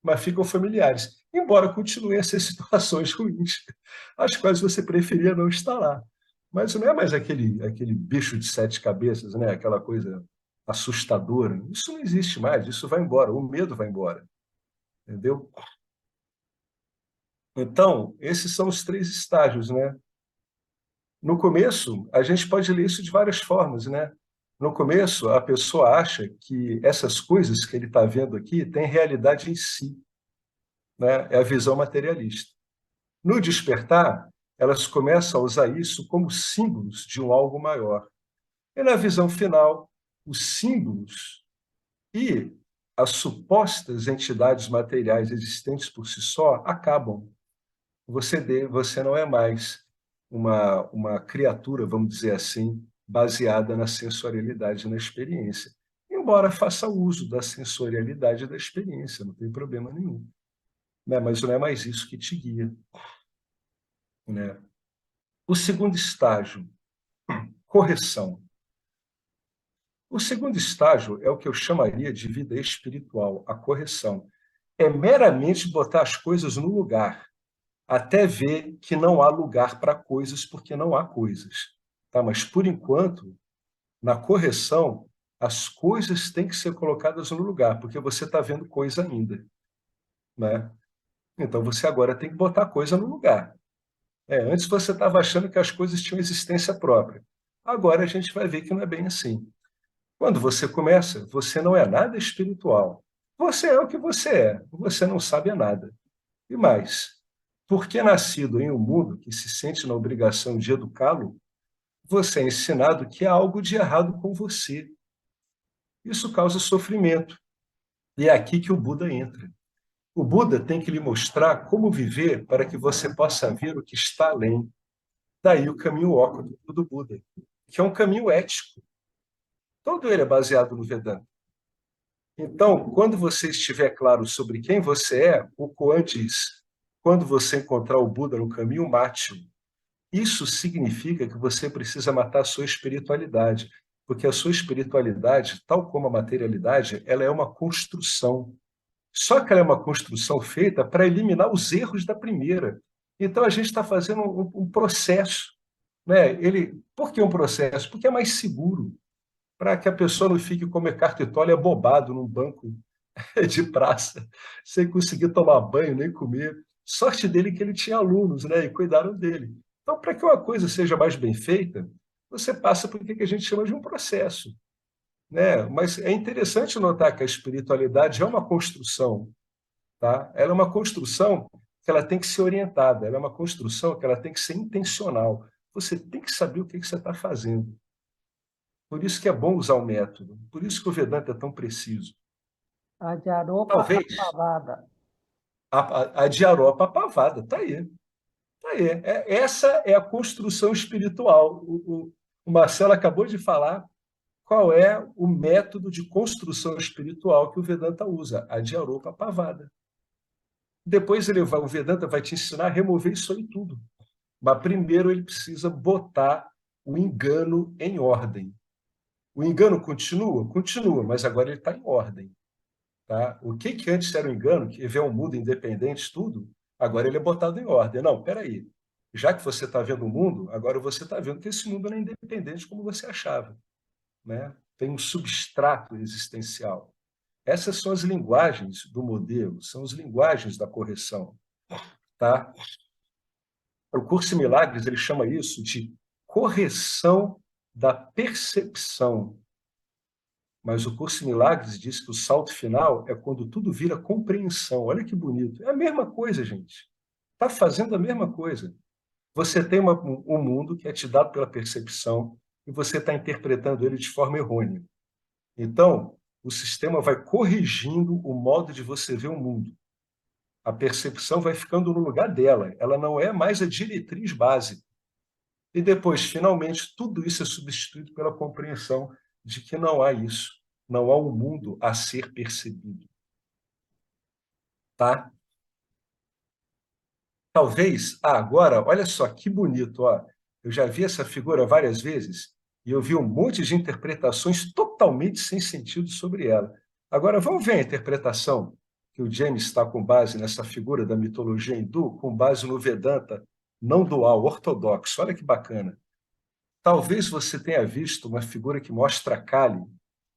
Mas ficam familiares. Embora continuem a ser situações ruins, as quais você preferia não estar lá. Mas não é mais aquele bicho de sete cabeças, né? Aquela coisa assustadora. Isso não existe mais, isso vai embora, o medo vai embora. Entendeu? Então, esses são os três estágios, né? No começo, a gente pode ler isso de várias formas, né? No começo, a pessoa acha que essas coisas que ele está vendo aqui têm realidade em si, né? É a visão materialista. No despertar, elas começam a usar isso como símbolos de um algo maior. E na visão final, os símbolos e as supostas entidades materiais existentes por si só acabam. Você não é mais uma criatura, vamos dizer assim, baseada na sensorialidade e na experiência. Embora faça uso da sensorialidade e da experiência, não tem problema nenhum. Né? Mas não é mais isso que te guia. Né? O segundo estágio, correção. O segundo estágio é o que eu chamaria de vida espiritual, a correção. É meramente botar as coisas no lugar, até ver que não há lugar para coisas porque não há coisas. Tá? Mas, por enquanto, na correção, as coisas têm que ser colocadas no lugar, porque você está vendo coisa ainda. Né? Então, você agora tem que botar a coisa no lugar. Antes você estava achando que as coisas tinham existência própria. Agora a gente vai ver que não é bem assim. Quando você começa, você não é nada espiritual. Você é o que você é. Você não sabe nada. E mais, porque nascido em um mundo que se sente na obrigação de educá-lo, você é ensinado que há algo de errado com você. Isso causa sofrimento. E é aqui que o Buda entra. O Buda tem que lhe mostrar como viver para que você possa ver o que está além. Daí o caminho oculto do Buda. que é um caminho ético. Todo ele é baseado no Vedanta. Então, quando você estiver claro sobre quem você é, o Koan diz, quando você encontrar o Buda no caminho, mate-o. Isso significa que você precisa matar a sua espiritualidade, porque a sua espiritualidade, tal como a materialidade, ela é uma construção. Só que ela é uma construção feita para eliminar os erros da primeira. Então, a gente está fazendo um processo. Né? Por que um processo? Porque é mais seguro, para que a pessoa não fique como Eckhart Tolle abobado num banco de praça, sem conseguir tomar banho nem comer. Sorte dele que ele tinha alunos, né? E cuidaram dele. Então, para que uma coisa seja mais bem feita, você passa por o que a gente chama de um processo. Né? Mas é interessante notar que a espiritualidade é uma construção. Tá? Ela é uma construção que ela tem que ser orientada, ela é uma construção que ela tem que ser intencional. Você tem que saber o que você está fazendo. Por isso que é bom usar o método. Por isso que o Vedanta é tão preciso. Adyaropa Talvez Pavada. a Dyaropa Pavada, está aí. Tá aí. Essa é a construção espiritual. O Marcelo acabou de falar qual é o método de construção espiritual que o Vedanta usa, a Dyaropa Pavada. Depois o Vedanta vai te ensinar a remover isso aí tudo. Mas primeiro ele precisa botar o engano em ordem. O engano continua? Continua, mas agora ele está em ordem. Tá? O que antes era um engano, que vê um mundo independente, tudo, agora ele é botado em ordem. Não, peraí. Já que você está vendo o mundo, agora você está vendo que esse mundo não é independente como você achava. Né? Tem um substrato existencial. Essas são as linguagens do modelo, são as linguagens da correção. Tá? O Curso em Milagres ele chama isso de correção da percepção. Mas o Curso em Milagres diz que o salto final é quando tudo vira compreensão. Olha que bonito. É a mesma coisa, gente. Está fazendo a mesma coisa. Você tem um mundo que é te dado pela percepção e você está interpretando ele de forma errônea. Então, o sistema vai corrigindo o modo de você ver o mundo. A percepção vai ficando no lugar dela. Ela não é mais a diretriz básica. E depois, finalmente, tudo isso é substituído pela compreensão de que não há isso. Não há um mundo a ser percebido. Tá? Talvez, agora, olha só que bonito, ó. Eu já vi essa figura várias vezes e eu vi um monte de interpretações totalmente sem sentido sobre ela. Agora, vamos ver a interpretação que o James está com base nessa figura da mitologia hindu, com base no Vedanta não dual, ortodoxo. Olha que bacana. Talvez você tenha visto uma figura que mostra Kali.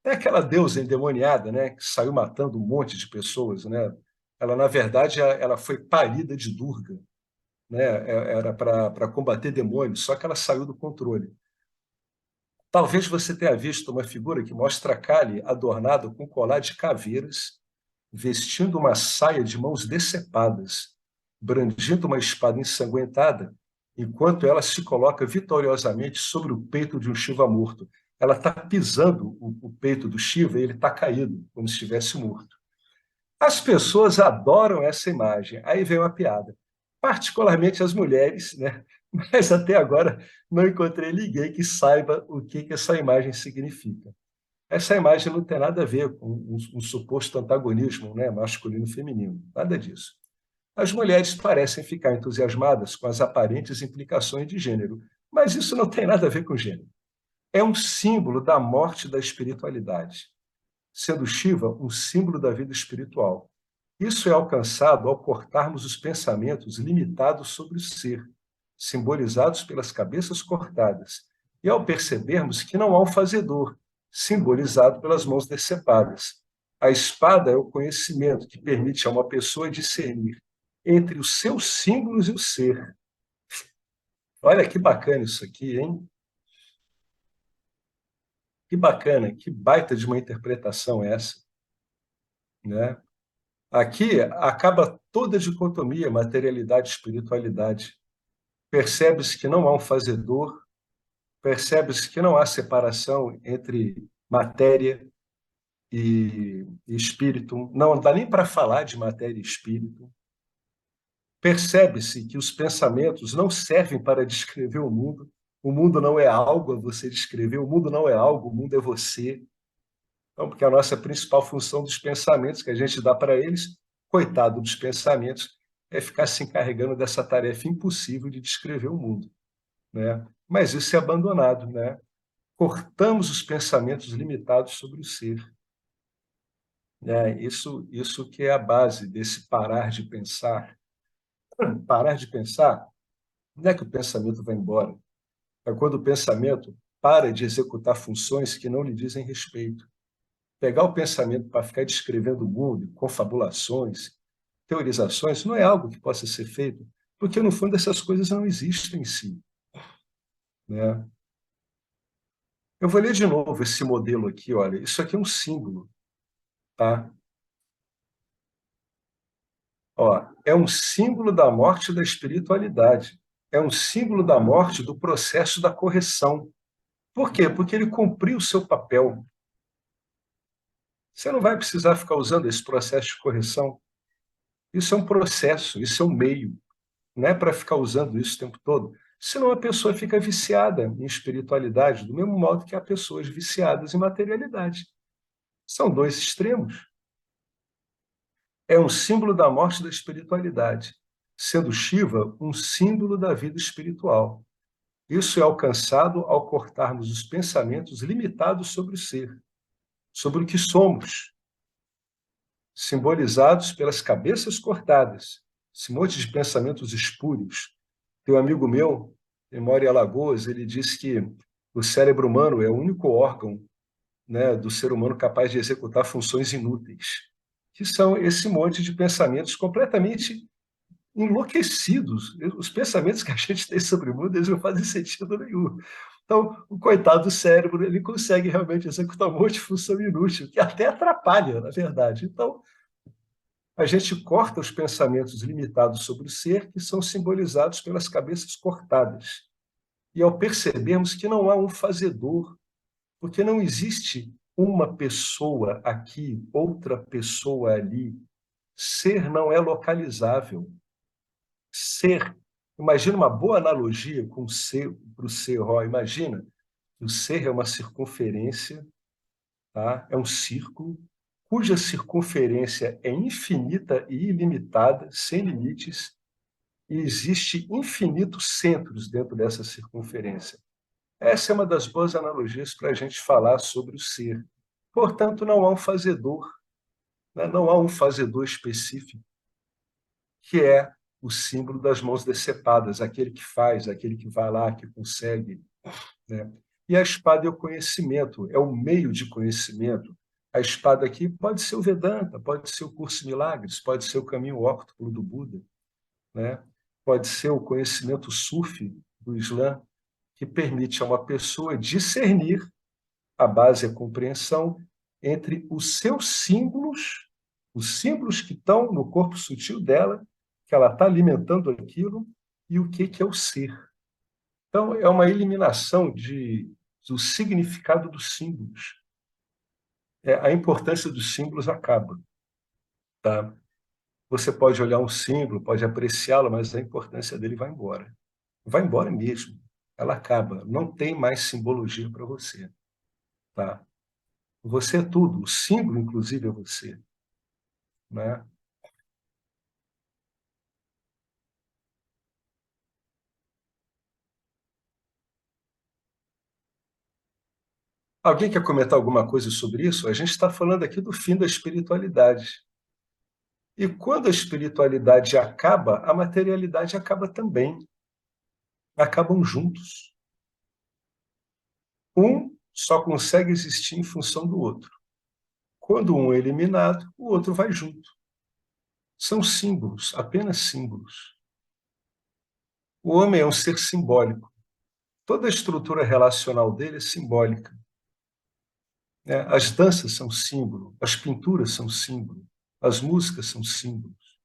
É aquela deusa endemoniada, né, que saiu matando um monte de pessoas, né? Ela, na verdade, ela foi parida de Durga, né? Era para combater demônios, só que ela saiu do controle. Talvez você tenha visto uma figura que mostra Kali adornada com colar de caveiras, vestindo uma saia de mãos decepadas, brandindo uma espada ensanguentada, enquanto ela se coloca vitoriosamente sobre o peito de um Shiva morto. Ela está pisando o peito do Shiva e ele está caído, como se estivesse morto. As pessoas adoram essa imagem. Aí vem uma piada. Particularmente as mulheres, né? Mas até agora não encontrei ninguém que saiba o que essa imagem significa. Essa imagem não tem nada a ver com um suposto antagonismo, né? Masculino e feminino. Nada disso. As mulheres parecem ficar entusiasmadas com as aparentes implicações de gênero, mas isso não tem nada a ver com gênero. É um símbolo da morte da espiritualidade, sendo Shiva um símbolo da vida espiritual. Isso é alcançado ao cortarmos os pensamentos limitados sobre o ser, simbolizados pelas cabeças cortadas, e ao percebermos que não há um fazedor, simbolizado pelas mãos decepadas. A espada é o conhecimento que permite a uma pessoa discernir entre os seus símbolos e o ser. Olha que bacana isso aqui, hein? Que bacana, que baita de uma interpretação essa, né? Aqui acaba toda a dicotomia materialidade e espiritualidade. Percebe-se que não há um fazedor, percebe-se que não há separação entre matéria e espírito, não dá nem para falar de matéria e espírito. Percebe-se que os pensamentos não servem para descrever o mundo, O mundo não é algo a você descrever, o mundo não é algo, o mundo é você. Então, porque a nossa principal função dos pensamentos que a gente dá para eles, coitado dos pensamentos, é ficar se encarregando dessa tarefa impossível de descrever o mundo, né? Mas isso é abandonado, né? Cortamos os pensamentos limitados sobre o ser, né? Isso que é a base desse parar de pensar. Parar de pensar não é que o pensamento vai embora, é quando o pensamento para de executar funções que não lhe dizem respeito. Pegar o pensamento para ficar descrevendo o mundo, confabulações, teorizações, não é algo que possa ser feito, porque, no fundo, essas coisas não existem em si, né? Eu vou ler de novo esse modelo aqui, olha, isso aqui é um símbolo, tá? Ó, é um símbolo da morte da espiritualidade, é um símbolo da morte do processo da correção. Por quê? Porque ele cumpriu o seu papel. Você não vai precisar ficar usando esse processo de correção. Isso é um processo, isso é um meio. Não é para ficar usando isso o tempo todo. Senão a pessoa fica viciada em espiritualidade, do mesmo modo que há pessoas viciadas em materialidade. São dois extremos. É um símbolo da morte da espiritualidade, sendo Shiva um símbolo da vida espiritual. Isso é alcançado ao cortarmos os pensamentos limitados sobre o ser, sobre o que somos, simbolizados pelas cabeças cortadas, esse monte de pensamentos espúrios. Tem um amigo meu, ele mora em Alagoas, ele disse que o cérebro humano é o único órgão, né, do ser humano capaz de executar funções inúteis, que são esse monte de pensamentos completamente enlouquecidos. Os pensamentos que a gente tem sobre o mundo, eles não fazem sentido nenhum. Então, o coitado do cérebro, ele consegue realmente executar um monte de função inútil, que até atrapalha, na verdade. Então, a gente corta os pensamentos limitados sobre o ser, que são simbolizados pelas cabeças cortadas. E ao percebermos que não há um fazedor, porque não existe uma pessoa aqui, outra pessoa ali, ser não é localizável. Ser, imagina uma boa analogia com o ser, para o ser, ó, imagina, o ser é uma circunferência, tá? É um círculo, cuja circunferência é infinita e ilimitada, sem limites, e existe infinitos centros dentro dessa circunferência. Essa é uma das boas analogias para a gente falar sobre o ser. Portanto, não há um fazedor, né? Não há um fazedor específico, que é o símbolo das mãos decepadas, aquele que faz, aquele que vai lá, que consegue, né? E a espada é o conhecimento, é o meio de conhecimento. A espada aqui pode ser o Vedanta, pode ser o Curso em Milagres, pode ser o caminho óctuplo do Buda, né? Pode ser o conhecimento sufi do Islã, que permite a uma pessoa discernir, a base é a compreensão, entre os símbolos que estão no corpo sutil dela, que ela está alimentando aquilo, e o que é o ser. Então, é uma eliminação do significado dos símbolos. A importância dos símbolos acaba, tá? Você pode olhar um símbolo, pode apreciá-lo, mas a importância dele vai embora. Vai embora mesmo. Ela acaba. Não tem mais simbologia para você, tá? Você é tudo. O símbolo, inclusive, é você, né? Alguém quer comentar alguma coisa sobre isso? A gente está falando aqui do fim da espiritualidade. E quando a espiritualidade acaba, a materialidade acaba também. Acabam juntos. Um só consegue existir em função do outro. Quando um é eliminado, o outro vai junto. São símbolos, apenas símbolos. O homem é um ser simbólico. Toda a estrutura relacional dele é simbólica. As danças são símbolo, as pinturas são símbolo, as músicas são símbolos.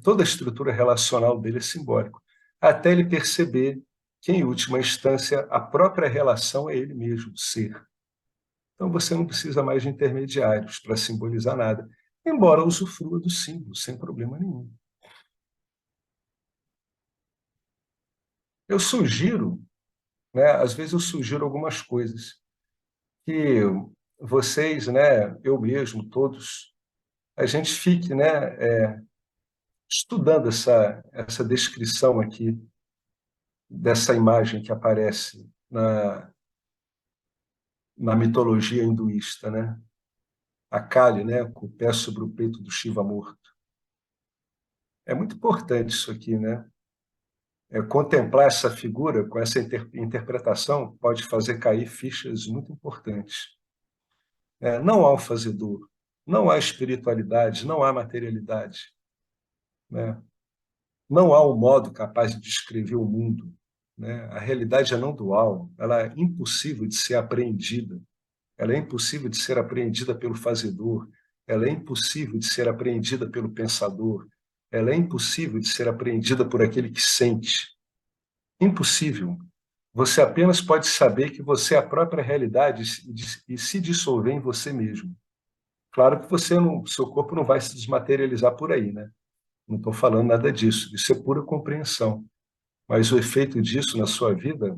Toda a estrutura relacional dele é simbólico, até ele perceber que, em última instância, a própria relação é ele mesmo, o ser. Então, você não precisa mais de intermediários para simbolizar nada, embora usufrua do símbolo, sem problema nenhum. Eu sugiro né? Às vezes eu sugiro algumas coisas que vocês, né, eu mesmo, todos, a gente fique, né, estudando essa descrição aqui dessa imagem que aparece na mitologia hinduísta, né? A Kali, né, com o pé sobre o peito do Shiva morto. É muito importante isso aqui, né? Contemplar essa figura com essa interpretação pode fazer cair fichas muito importantes. Não há o fazedor, não há espiritualidade, não há materialidade, né? Não há um modo capaz de descrever o mundo, né? A realidade é não dual, ela é impossível de ser apreendida, ela é impossível de ser apreendida pelo fazedor, ela é impossível de ser apreendida pelo pensador, ela é impossível de ser apreendida por aquele que sente. Impossível. Você apenas pode saber que você é a própria realidade e se dissolver em você mesmo. Claro que você não, seu corpo não vai se desmaterializar por aí, né? Não estou falando nada disso. Isso é pura compreensão. Mas o efeito disso na sua vida,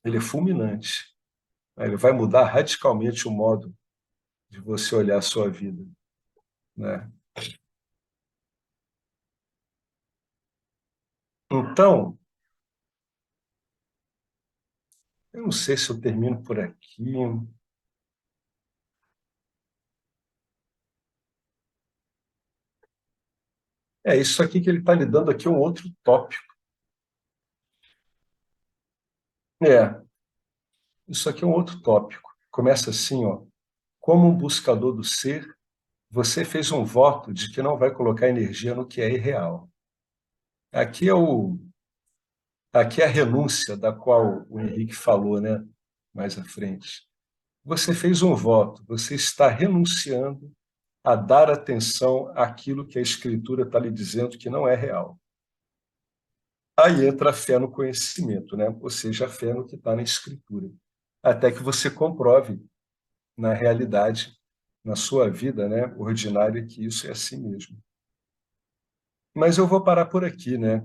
ele é fulminante. Ele vai mudar radicalmente o modo de você olhar a sua vida, né? Então, eu não sei se eu termino por aqui. Isso aqui que ele está lhe dando aqui é um outro tópico. Isso aqui é um outro tópico. Começa assim, ó. Como um buscador do ser, você fez um voto de que não vai colocar energia no que é irreal. Aqui é a renúncia da qual o Henrique falou, né, mais à frente. Você fez um voto, você está renunciando a dar atenção àquilo que a Escritura está lhe dizendo que não é real. Aí entra a fé no conhecimento, né? Ou seja, a fé no que está na Escritura. Até que você comprove na realidade, na sua vida, né, ordinária, que isso é assim mesmo. Mas eu vou parar por aqui, né?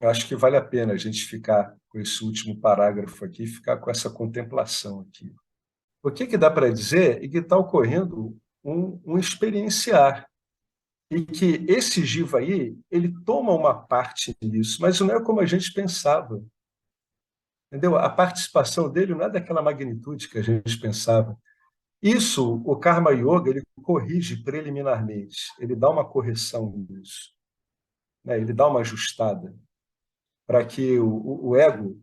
Eu acho que vale a pena a gente ficar com esse último parágrafo aqui, ficar com essa contemplação aqui. O que dá para dizer é que está ocorrendo um experienciar, e que esse Jiva aí, ele toma uma parte nisso, mas não é como a gente pensava. Entendeu? A participação dele não é daquela magnitude que a gente pensava. Isso, o Karma Yoga, ele corrige preliminarmente, ele dá uma correção nisso, né? Ele dá uma ajustada, para que o ego,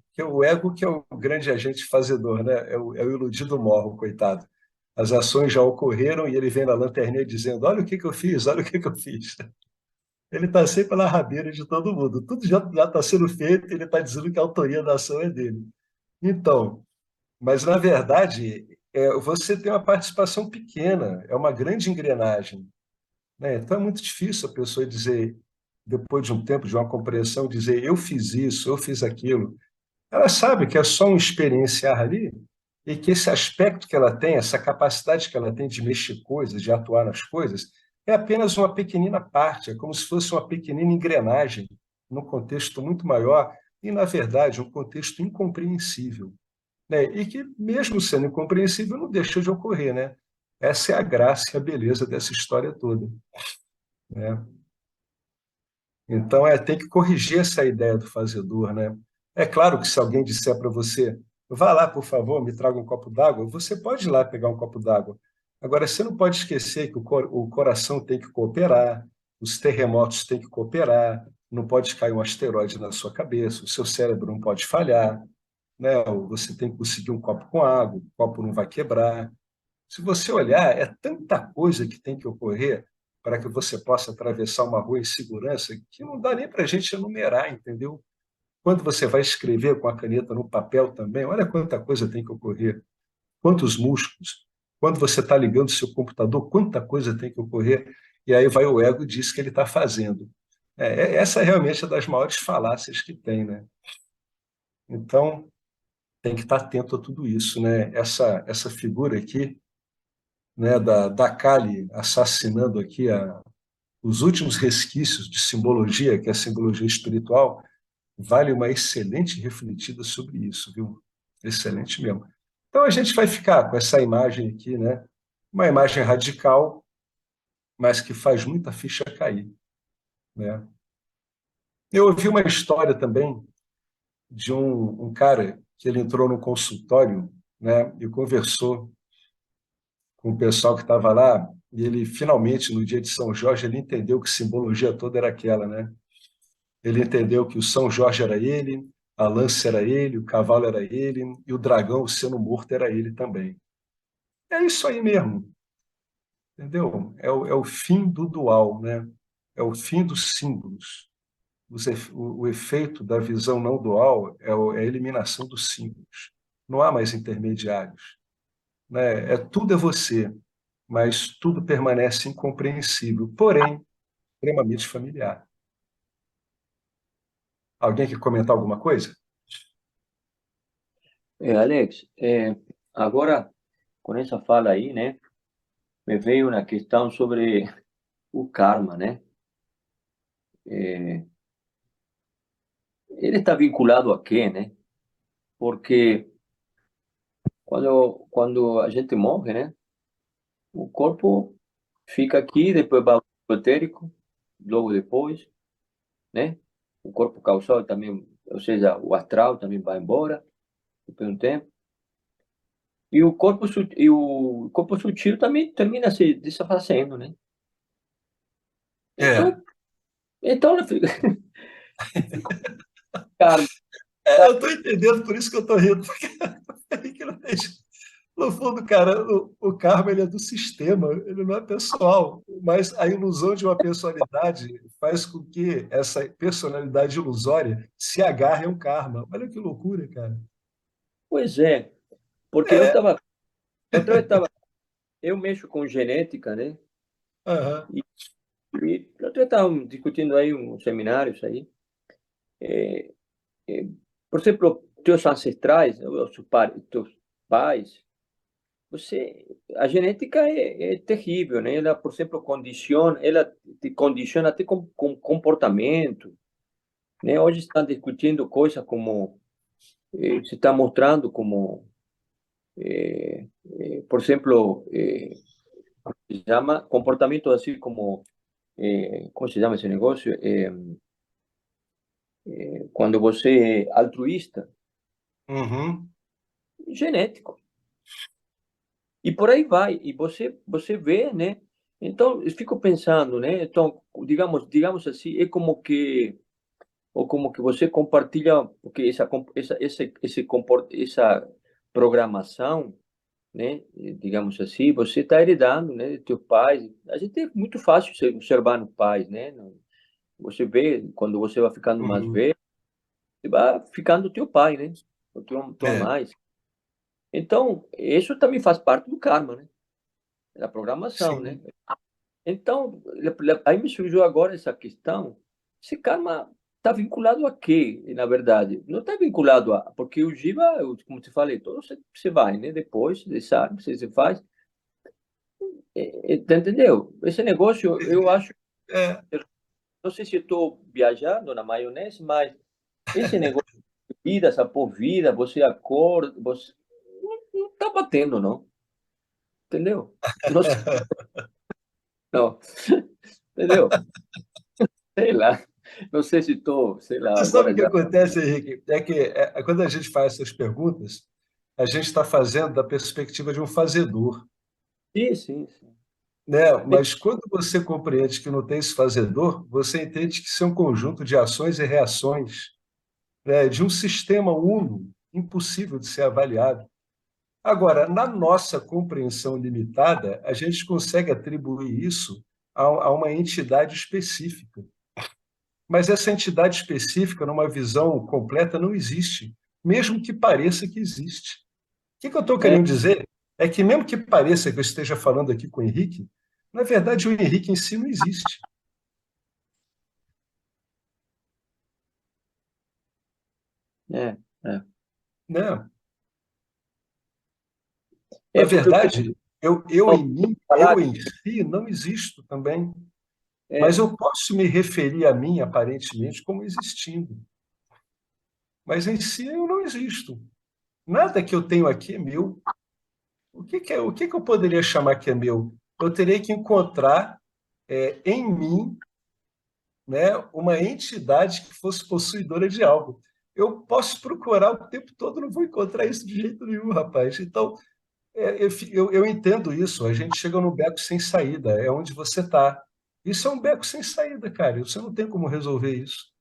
que é o grande agente fazedor, né? É o iludido morro, coitado. As ações já ocorreram e ele vem na lanterninha dizendo: olha o que eu fiz, olha o que eu fiz. Ele está sempre na rabeira de todo mundo. Tudo já está sendo feito, ele está dizendo que a autoria da ação é dele. Então, mas na verdade, você tem uma participação pequena, é uma grande engrenagem, né? Então é muito difícil a pessoa dizer, depois de um tempo, de uma compreensão, dizer eu fiz isso, eu fiz aquilo. Ela sabe que é só um experienciar ali e que esse aspecto que ela tem, essa capacidade que ela tem de mexer coisas, de atuar nas coisas, é apenas uma pequenina parte, é como se fosse uma pequenina engrenagem num contexto muito maior e, na verdade, um contexto incompreensível, né? E que, mesmo sendo incompreensível, não deixa de ocorrer, né? Essa é a graça e a beleza dessa história toda, né? Então, tem que corrigir essa ideia do fazedor, né? É claro que se alguém disser para você, vá lá, por favor, me traga um copo d'água, você pode ir lá pegar um copo d'água. Agora, você não pode esquecer que o coração tem que cooperar, os terremotos têm que cooperar, não pode cair um asteroide na sua cabeça, o seu cérebro não pode falhar, né? Você tem que conseguir um copo com água, o copo não vai quebrar. Se você olhar, é tanta coisa que tem que ocorrer para que você possa atravessar uma rua em segurança que não dá nem para a gente enumerar, entendeu? Quando você vai escrever com a caneta no papel também, olha quanta coisa tem que ocorrer, quantos músculos. Quando você está ligando o seu computador, quanta coisa tem que ocorrer. E aí vai o ego e diz que ele está fazendo. Essa realmente é das maiores falácias que tem, né? Então, tem que estar atento a tudo isso, né? Essa figura aqui, né, da Kali assassinando aqui os últimos resquícios de simbologia, que é a simbologia espiritual, Vale uma excelente refletida sobre isso, viu? Excelente mesmo. Então a gente vai ficar com essa imagem aqui, né? Uma imagem radical, mas que faz muita ficha cair, né? Eu ouvi uma história também de um cara que ele entrou no consultório, né? E conversou com o pessoal que estava lá, e ele finalmente, no dia de São Jorge, ele entendeu que simbologia toda era aquela, né? Ele entendeu que o São Jorge era ele, a lança era ele, o cavalo era ele, e o dragão, o seno morto, era ele também. É isso aí mesmo, entendeu? É o fim do dual, né? É o fim dos símbolos. O efeito da visão não dual é a eliminação dos símbolos. Não há mais intermediários, né? Tudo é você, mas tudo permanece incompreensível, porém extremamente familiar. Alguém quer comentar alguma coisa? Alex, agora, com essa fala aí, né, me veio uma questão sobre o karma, né? Ele está vinculado a quê, né? Porque quando a gente morre, né, o corpo fica aqui, depois vai ao etérico, logo depois, né? O corpo causal também, ou seja, o astral também vai embora depois de um tempo. E o corpo sutil também termina se desfazendo, né? É, Então fica o karma. eu estou entendendo, por isso que eu estou rindo. No fundo, cara, o karma ele é do sistema, ele não é pessoal. Mas a ilusão de uma personalidade faz com que essa personalidade ilusória se agarre a um karma. Olha que loucura, cara. Pois é, porque eu É, estava, outra vez estava, eu mexo com genética, né? aham, E, e outra vez estávamos discutindo aí uns seminários aí. É, é, por exemplo, teus ancestrais, teus pais, a genética é terrível, né? Ela, por exemplo, ela te condiciona até com comportamento, né? Hoje estão discutindo coisas como, se está mostrando como, por exemplo, se llama comportamiento así como, ¿cómo se llama ese negocio? Quando você é altruísta, uhum, genético. E por aí vai. E você vê, né? Então, eu fico pensando, né? Então, digamos assim, é como que ou como que você compartilha, porque essa programação, né? Digamos assim, você está heredando, né? De teus pais. A gente é muito fácil observar nos pais, né? Você vê quando você vai ficando mais uhum. velho, você vai ficando teu pai, né? Ou tua É, mãe. Então, isso também faz parte do karma, né? Da programação, né? sim. Então, aí me surgiu agora essa questão. Esse karma está vinculado a quê, na verdade? Não está vinculado a... Porque o Jiva, como te falei, todo você vai, né? Depois, você sabe, você faz. Entendeu? Esse negócio, eu acho... É, Não sei se estou viajando na maionese, mas esse negócio de vida, essa por vida, você acorda, você não está batendo, não. Entendeu? Não sei, não. Entendeu? Sei lá. Não sei se estou, sei lá, você sabe o agora que já. acontece, Henrique? É que quando a gente faz essas perguntas, a gente está fazendo da perspectiva de um fazedor, Sim, sim, sim. né? Mas quando você compreende que não tem esse fazedor, você entende que isso é um conjunto de ações e reações, né? De um sistema uno, impossível de ser avaliado. Agora, na nossa compreensão limitada, a gente consegue atribuir isso a uma entidade específica. Mas essa entidade específica, numa visão completa, não existe, mesmo que pareça que existe. O que eu estou É, querendo dizer é que, mesmo que pareça que eu esteja falando aqui com o Henrique, na verdade, o Henrique em si não existe. é, é. Né? Na Porque o que verdade, eu eu em mim, falar, eu em si, não existo também. Mas é, eu posso me referir a mim, aparentemente, como existindo. mas em si eu não existo. Nada que eu tenho aqui é meu. O que eu poderia chamar que é meu? Eu teria que encontrar em mim, né, uma entidade que fosse possuidora de algo. Eu posso procurar o tempo todo, não vou encontrar isso de jeito nenhum, rapaz. Então, eu entendo isso. A gente chega num beco sem saída, é onde você está. Isso é um beco sem saída, cara. Você não tem como resolver isso.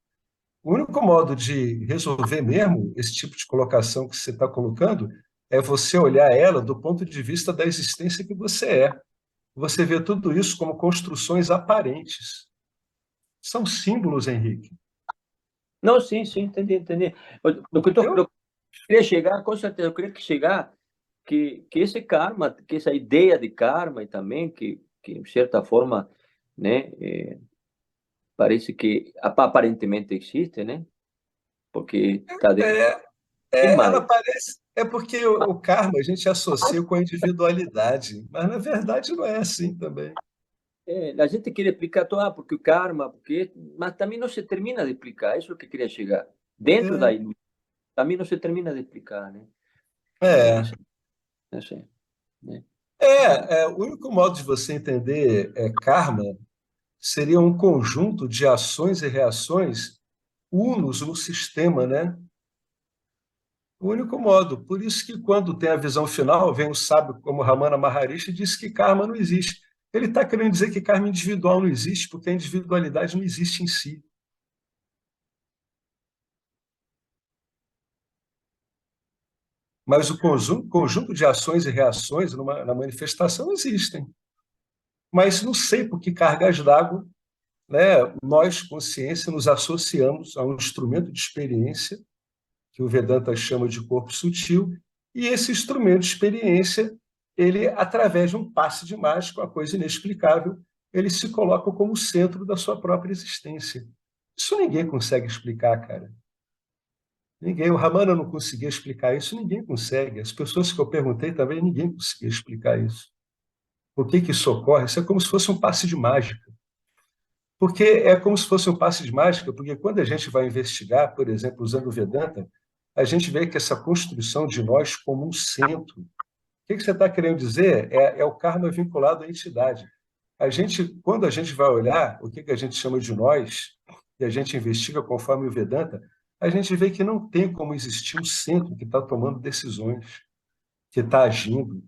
O único modo de resolver mesmo esse tipo de colocação que você está colocando é você olhar ela do ponto de vista da existência que você é. Você vê tudo isso como construções aparentes. São símbolos, Henrique. Não, sim, sim, entendi. No que eu queria chegar, com certeza, eu queria chegar que esse karma, que essa ideia de karma e também que de certa forma, né, parece que aparentemente existe, né? Porque está dentro É, de ela mais. parece. É porque o karma a gente associa com a individualidade, mas na verdade não é assim também. A gente quer explicar todo, porque o karma, porque, mas também não se termina de explicar, isso é o que eu queria chegar. Dentro da É, ilusão, também não se termina de explicar, né? é, Não sei, né? o único modo de você entender karma seria um conjunto de ações e reações unos no sistema, né? O único modo. Por isso que quando tem a visão final, vem o sábio como Ramana Maharishi e diz que karma não existe. Ele está querendo dizer que karma individual não existe, porque a individualidade não existe em si. Mas o conjunto de ações e reações na manifestação existem. Mas não sei por que cargas d'água, né, nós, consciência, nos associamos a um instrumento de experiência, que o Vedanta chama de corpo sutil, e esse instrumento de experiência, ele, através de um passe de mágica, uma coisa inexplicável, ele se coloca como centro da sua própria existência. Isso ninguém consegue explicar, cara. Ninguém, o Ramana não conseguia explicar isso, ninguém consegue. As pessoas que eu perguntei também, ninguém conseguia explicar isso. Por que isso ocorre? Isso é como se fosse um passe de mágica. Porque é como se fosse um passe de mágica, porque quando a gente vai investigar, por exemplo, usando o Vedanta, a gente vê que essa construção de nós como um centro. O que você está querendo dizer? É o karma vinculado à entidade. Quando a gente vai olhar o que a gente chama de nós, e a gente investiga conforme o Vedanta, a gente vê que não tem como existir um centro que está tomando decisões, que está agindo.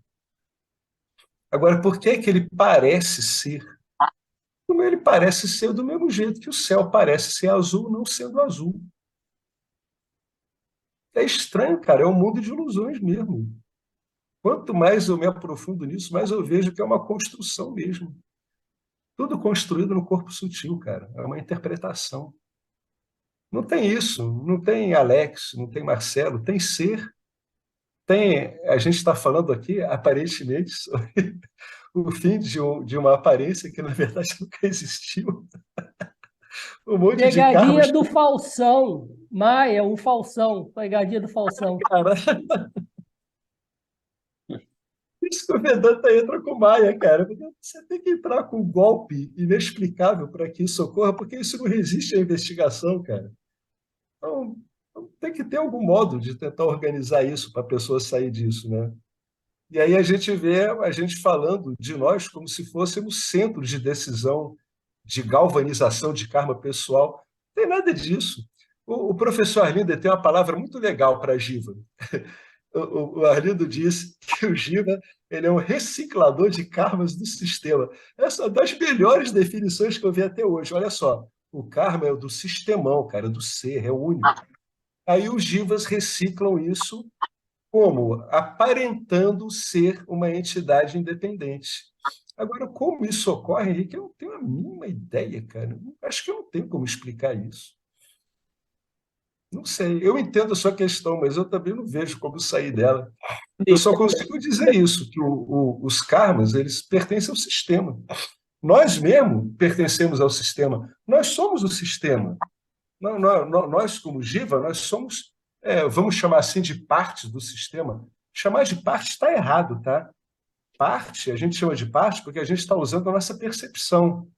Agora, por que ele parece ser? Como ele parece ser do mesmo jeito que o céu parece ser azul, não sendo azul. É estranho, cara, é um mundo de ilusões mesmo. Quanto mais eu me aprofundo nisso, mais eu vejo que é uma construção mesmo. Tudo construído no corpo sutil, cara. É uma interpretação. Não tem isso, não tem Alex, não tem Marcelo, tem ser. A gente está falando aqui, aparentemente, sobre o fim de uma aparência que, na verdade, nunca existiu. Um monte de Pegadinha karmas. do Falsão. Maia, o Falsão. Pegadinha do Falsão. Cara, isso que o Vedanta entra com Maia, cara. Você tem que entrar com um golpe inexplicável para que isso ocorra, porque isso não resiste à investigação, cara. Então, tem que ter algum modo de tentar organizar isso para a pessoa sair disso, né? E aí a gente vê a gente falando de nós como se fôssemos centro de decisão, de galvanização de karma pessoal. Não tem nada disso. O professor Arlindo tem uma palavra muito legal para a Jiva. O Arlindo diz que o Jiva ele é um reciclador de karmas do sistema. Essa é uma das melhores definições que eu vi até hoje. Olha só, o karma é o do sistemão, cara, do ser, é o único. Aí os Jivas reciclam isso como? Aparentando ser uma entidade independente. Agora, como isso ocorre, Henrique, eu não tenho a mínima ideia, cara. Acho que eu não tenho como explicar isso. Não sei. Eu entendo a sua questão, mas eu também não vejo como sair dela. Eu só consigo dizer isso, que os karmas, eles pertencem ao sistema. Nós mesmo pertencemos ao sistema. Nós somos o sistema. Nós, como Jiva, nós somos, vamos chamar assim, de parte do sistema. Chamar de parte está errado, tá? Parte, a gente chama de parte porque a gente está usando a nossa percepção.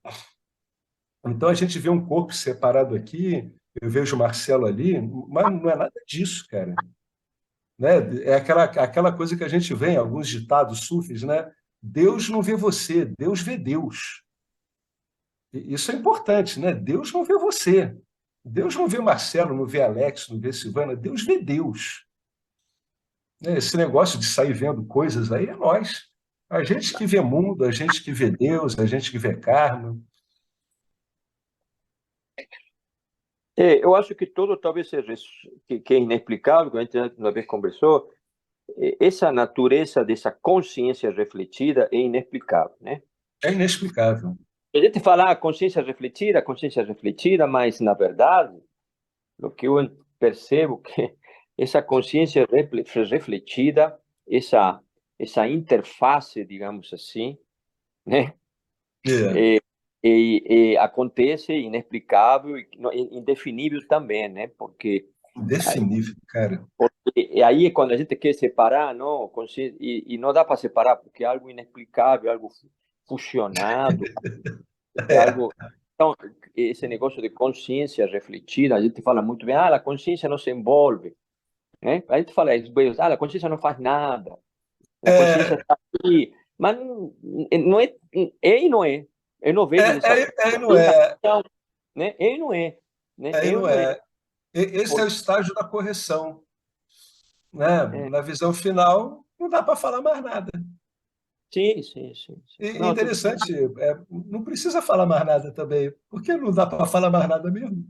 Então, a gente vê um corpo separado aqui, eu vejo o Marcelo ali, mas não é nada disso, cara. Né? É aquela coisa que a gente vê em alguns ditados sufis, né? Deus não vê você, Deus vê Deus. Isso é importante, né? Deus não vê você. Deus não vê Marcelo, não vê Alex, não vê Silvana, Deus vê Deus. Né? Esse negócio de sair vendo coisas aí é nós. A gente que vê mundo, a gente que vê Deus, a gente que vê karma. Eu acho que tudo talvez seja que é inexplicável, que a gente uma vez conversou, essa natureza dessa consciência refletida é inexplicável, né? É inexplicável. A gente fala consciência refletida, mas na verdade, o que eu percebo que essa consciência refletida, essa interface, digamos assim, né? É, Acontece inexplicável e indefinível também, né? Porque indefinível, cara. aí é quando a gente quer separar, não, e não dá para separar porque é algo inexplicável, algo fusionado, é É, algo. Então, esse negócio de consciência refletida, a gente fala muito bem, a consciência não se envolve, né? A gente fala isso, a consciência não faz nada, a consciência é, está aqui, mas não é, e não é. Eu não vejo dessa é e não forma, é. né? E não é, né? É e Eu não não é. é. Esse é o estágio da correção. Né? É, Na visão final, não dá para falar mais nada. sim, sim, sim, sim. E Não, tudo. interessante, não precisa falar mais nada também, porque não dá para falar mais nada mesmo.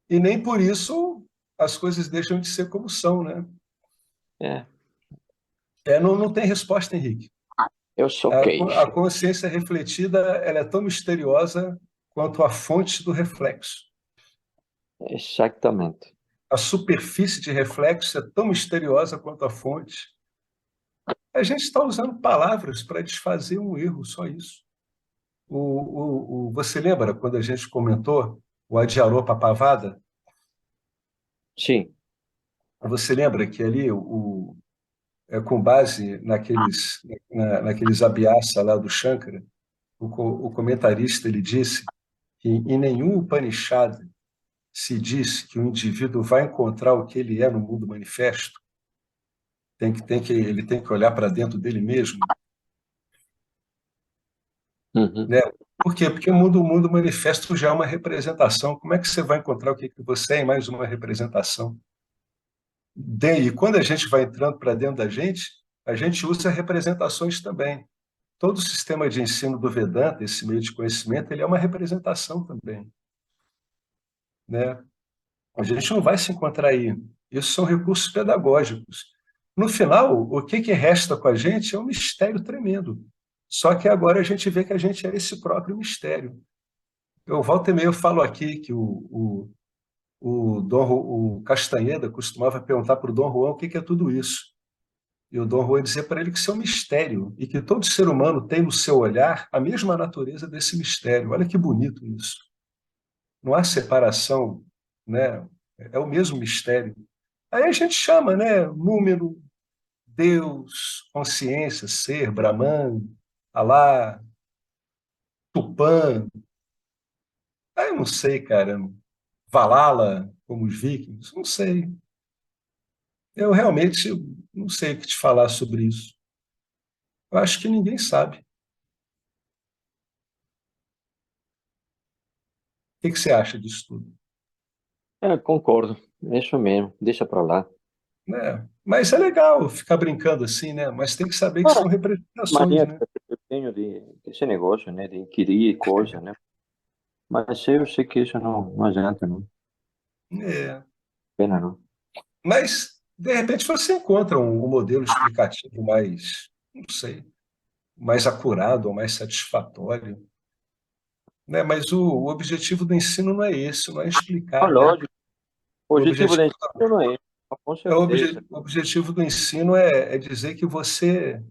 E nem por isso as coisas deixam de ser como são, né? É, Não tem resposta, Henrique. eu sou A queijo. consciência refletida ela é tão misteriosa quanto a fonte do reflexo. Exatamente. A superfície de reflexo é tão misteriosa quanto a fonte. A gente está usando palavras para desfazer um erro, só isso. Você lembra quando a gente comentou o Adiaropa Pavada? Sim. Você lembra que ali, com base naqueles abhyasa lá do Shankara, o comentarista ele disse que em nenhum Upanishad se diz que o indivíduo vai encontrar o que ele é no mundo manifesto, ele tem que olhar para dentro dele mesmo, Uhum. né? Por quê? Porque o mundo manifesto já é uma representação. Como é que você vai encontrar o que você é em mais uma representação? E quando a gente vai entrando para dentro da gente, a gente usa representações também. Todo o sistema de ensino do Vedanta, esse meio de conhecimento, ele é uma representação também, né? A gente não vai se encontrar aí. Isso são recursos pedagógicos. No final, o que resta com a gente é um mistério tremendo. Só que agora a gente vê que a gente é esse próprio mistério. Eu volta e meia eu falo aqui que o Castanheda costumava perguntar para o Dom Juan o que é tudo isso. E o Dom Juan dizia para ele que isso é um mistério e que todo ser humano tem no seu olhar a mesma natureza desse mistério. Olha que bonito isso. Não há separação, né? É o mesmo mistério. Aí a gente chama, né? Número, Deus, consciência, ser, Brahman, Alá, Tupã. Aí eu não sei, cara. Valhalla, como os vikings, não sei. Eu realmente não sei o que te falar sobre isso. Eu acho que ninguém sabe. O que você acha disso tudo? Concordo. É isso mesmo. Deixa para lá. Né? Mas é legal ficar brincando assim, né? Mas tem que saber que Ah, são representações, mania né? que eu tenho de esse negócio, né? De inquirir coisa, né? Mas eu sei que isso não adianta, não. É. Pena, não. Mas, de repente, você encontra um modelo explicativo mais, não sei, mais acurado ou mais satisfatório, né? Mas o objetivo do ensino não é esse, não é explicar, né? Lógico. O O objetivo objetivo, da ensino não é esse. Com certeza. o objetivo do ensino é dizer que você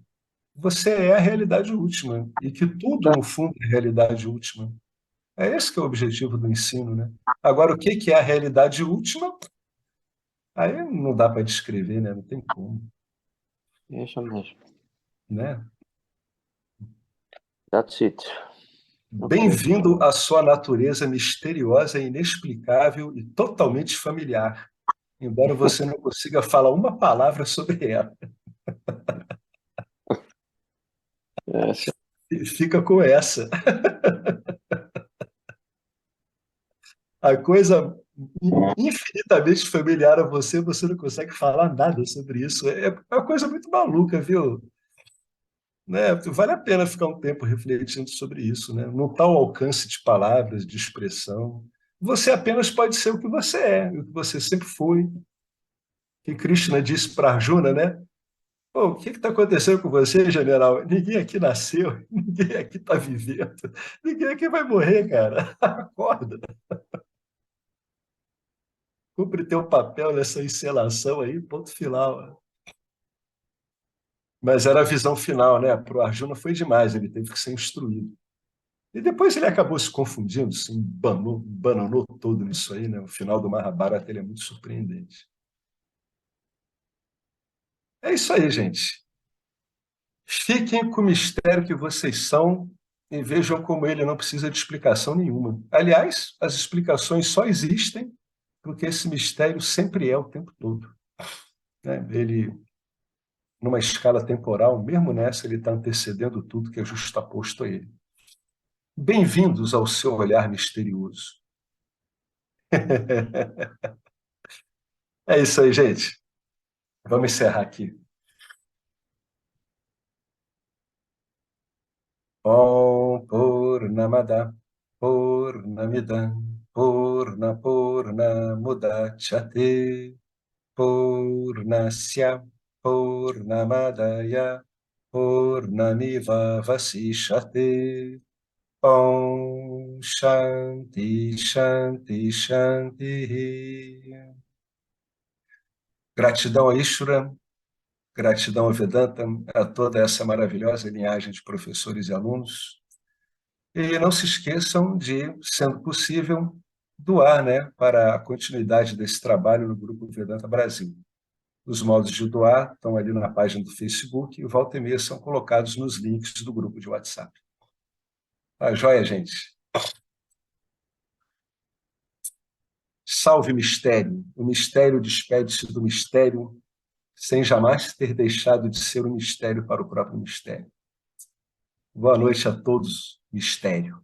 é a realidade última e que tudo, no fundo, é realidade última. É esse que é o objetivo do ensino, né? Agora, o que é a realidade última? Aí não dá para descrever, né? Não tem como, Isso mesmo. né? That's it. Bem-vindo à sua natureza misteriosa, inexplicável e totalmente familiar, embora você não consiga falar uma palavra sobre ela. Fica com essa. A coisa infinitamente familiar a você, você não consegue falar nada sobre isso. É uma coisa muito maluca, viu? Né? Vale a pena ficar um tempo refletindo sobre isso, né? Não está ao alcance de palavras, de expressão. Você apenas pode ser o que você é, o que você sempre foi. Que Krishna disse para Arjuna, né? Pô, o que está acontecendo com você, general? Ninguém aqui nasceu, ninguém aqui está vivendo, ninguém aqui vai morrer, cara. Acorda, cumpre teu papel nessa encenação aí, ponto final. Mas era a visão final, né? Para o Arjuna foi demais, ele teve que ser instruído. E depois ele acabou se confundindo, se embananou todo nisso aí, né? O final do Mahabharata ele é muito surpreendente. É isso aí, gente. Fiquem com o mistério que vocês são e vejam como ele não precisa de explicação nenhuma. Aliás, as explicações só existem porque esse mistério sempre é o tempo todo, né? Ele, numa escala temporal, mesmo nessa, ele está antecedendo tudo que é justaposto a ele. Bem-vindos ao seu olhar misterioso. É isso aí, gente. Vamos encerrar aqui. Om Purnamada Purnamidam Purnamudachyate Purnasya Purnamadaya Purnamiva Vasishate. Om Shanti Shanti Shanti. Gratidão a Ishvara, gratidão a Vedanta, a toda essa maravilhosa linhagem de professores e alunos. E não se esqueçam de, sendo possível, doar, né, para a continuidade desse trabalho no Grupo Vedanta Brasil. Os modos de doar estão ali na página do Facebook e volta e meia são colocados nos links do grupo de WhatsApp. Tá joia, gente? Salve mistério. O mistério despede-se do mistério sem jamais ter deixado de ser um mistério para o próprio mistério. Boa noite a todos, mistério.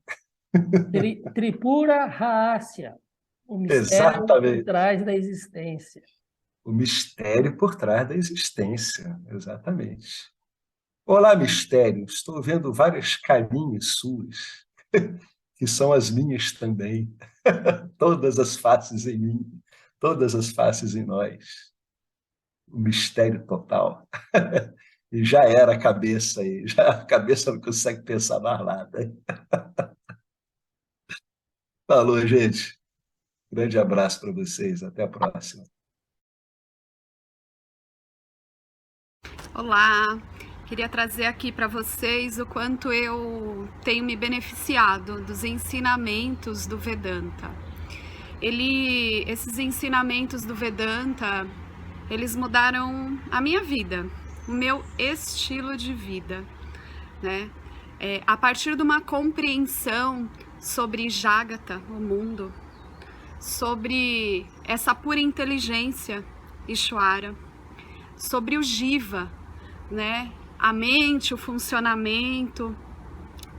Tripura Rahasya, o mistério Exatamente. por trás da existência. O mistério por trás da existência, exatamente. Olá, mistério. Estou vendo várias carinhas suas, que são as minhas também. Todas as faces em mim, todas as faces em nós. O mistério total. E já era a cabeça aí, já a cabeça não consegue pensar mais nada. Falou, gente. Grande abraço para vocês. Até a próxima. Olá, queria trazer aqui para vocês o quanto eu tenho me beneficiado dos ensinamentos do Vedanta. Esses ensinamentos do Vedanta, eles mudaram a minha vida, o meu estilo de vida, né? A partir de uma compreensão sobre Jagata, o mundo, sobre essa pura inteligência, Ishvara, sobre o Jiva, né? A mente, o funcionamento,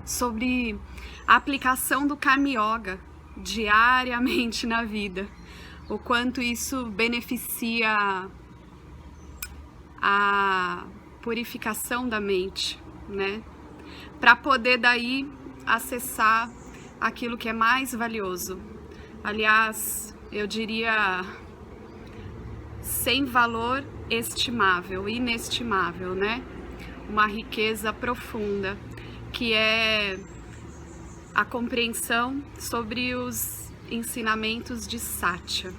sobre a aplicação do Karma Yoga diariamente na vida, o quanto isso beneficia a purificação da mente, né? Para poder daí acessar aquilo que é mais valioso. Aliás, eu diria sem valor estimável, inestimável, né? Uma riqueza profunda, que é a compreensão sobre os ensinamentos de Satya,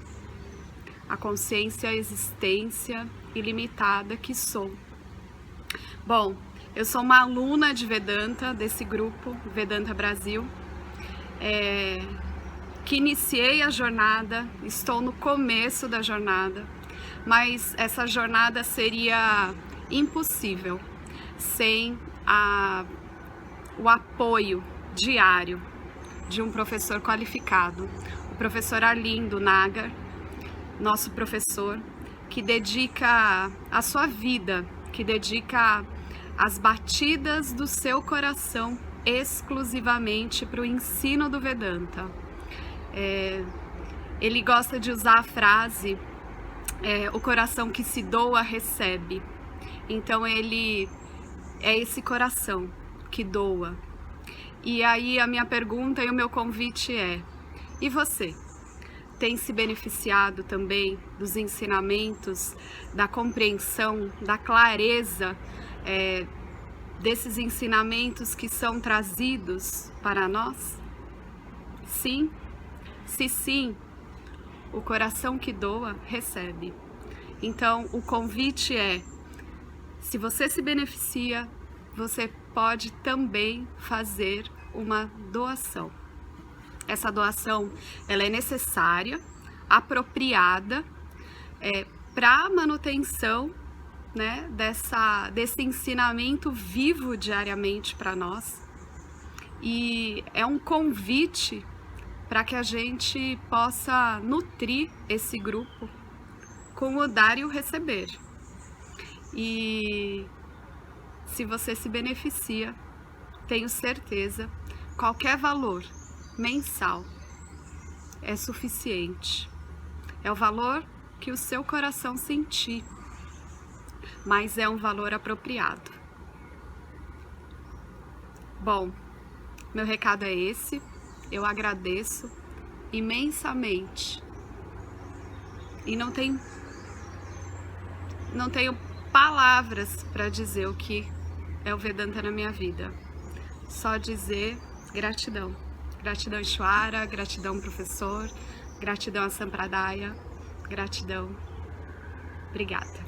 a consciência, a existência ilimitada que sou. Bom, eu sou uma aluna de Vedanta, desse grupo Vedanta Brasil, que iniciei a jornada, estou no começo da jornada, mas essa jornada seria impossível sem o apoio diário de um professor qualificado, o professor Arlindo Nagar, nosso professor, que dedica a sua vida, que dedica as batidas do seu coração exclusivamente para o ensino do Vedanta. Ele gosta de usar a frase, o coração que se doa, recebe. Então ele é esse coração que doa. E aí a minha pergunta e o meu convite é: e você? Tem se beneficiado também dos ensinamentos, da compreensão, da clareza desses ensinamentos que são trazidos para nós? Sim? Se sim, o coração que doa, recebe. Então, o convite é: se você se beneficia, você pode também fazer uma doação. Essa doação, ela é necessária, apropriada, para a manutenção, né, desse ensinamento vivo diariamente para nós. E é um convite para que a gente possa nutrir esse grupo com o dar e o receber. E se você se beneficia, tenho certeza, qualquer valor mensal é suficiente. É o valor que o seu coração sentir, mas é um valor apropriado. Bom, meu recado é esse. Eu agradeço imensamente e não tenho palavras para dizer o que é o Vedanta na minha vida. Só dizer gratidão. Gratidão, Ishwara, gratidão, professor, gratidão a Sampradaya, gratidão. Obrigada.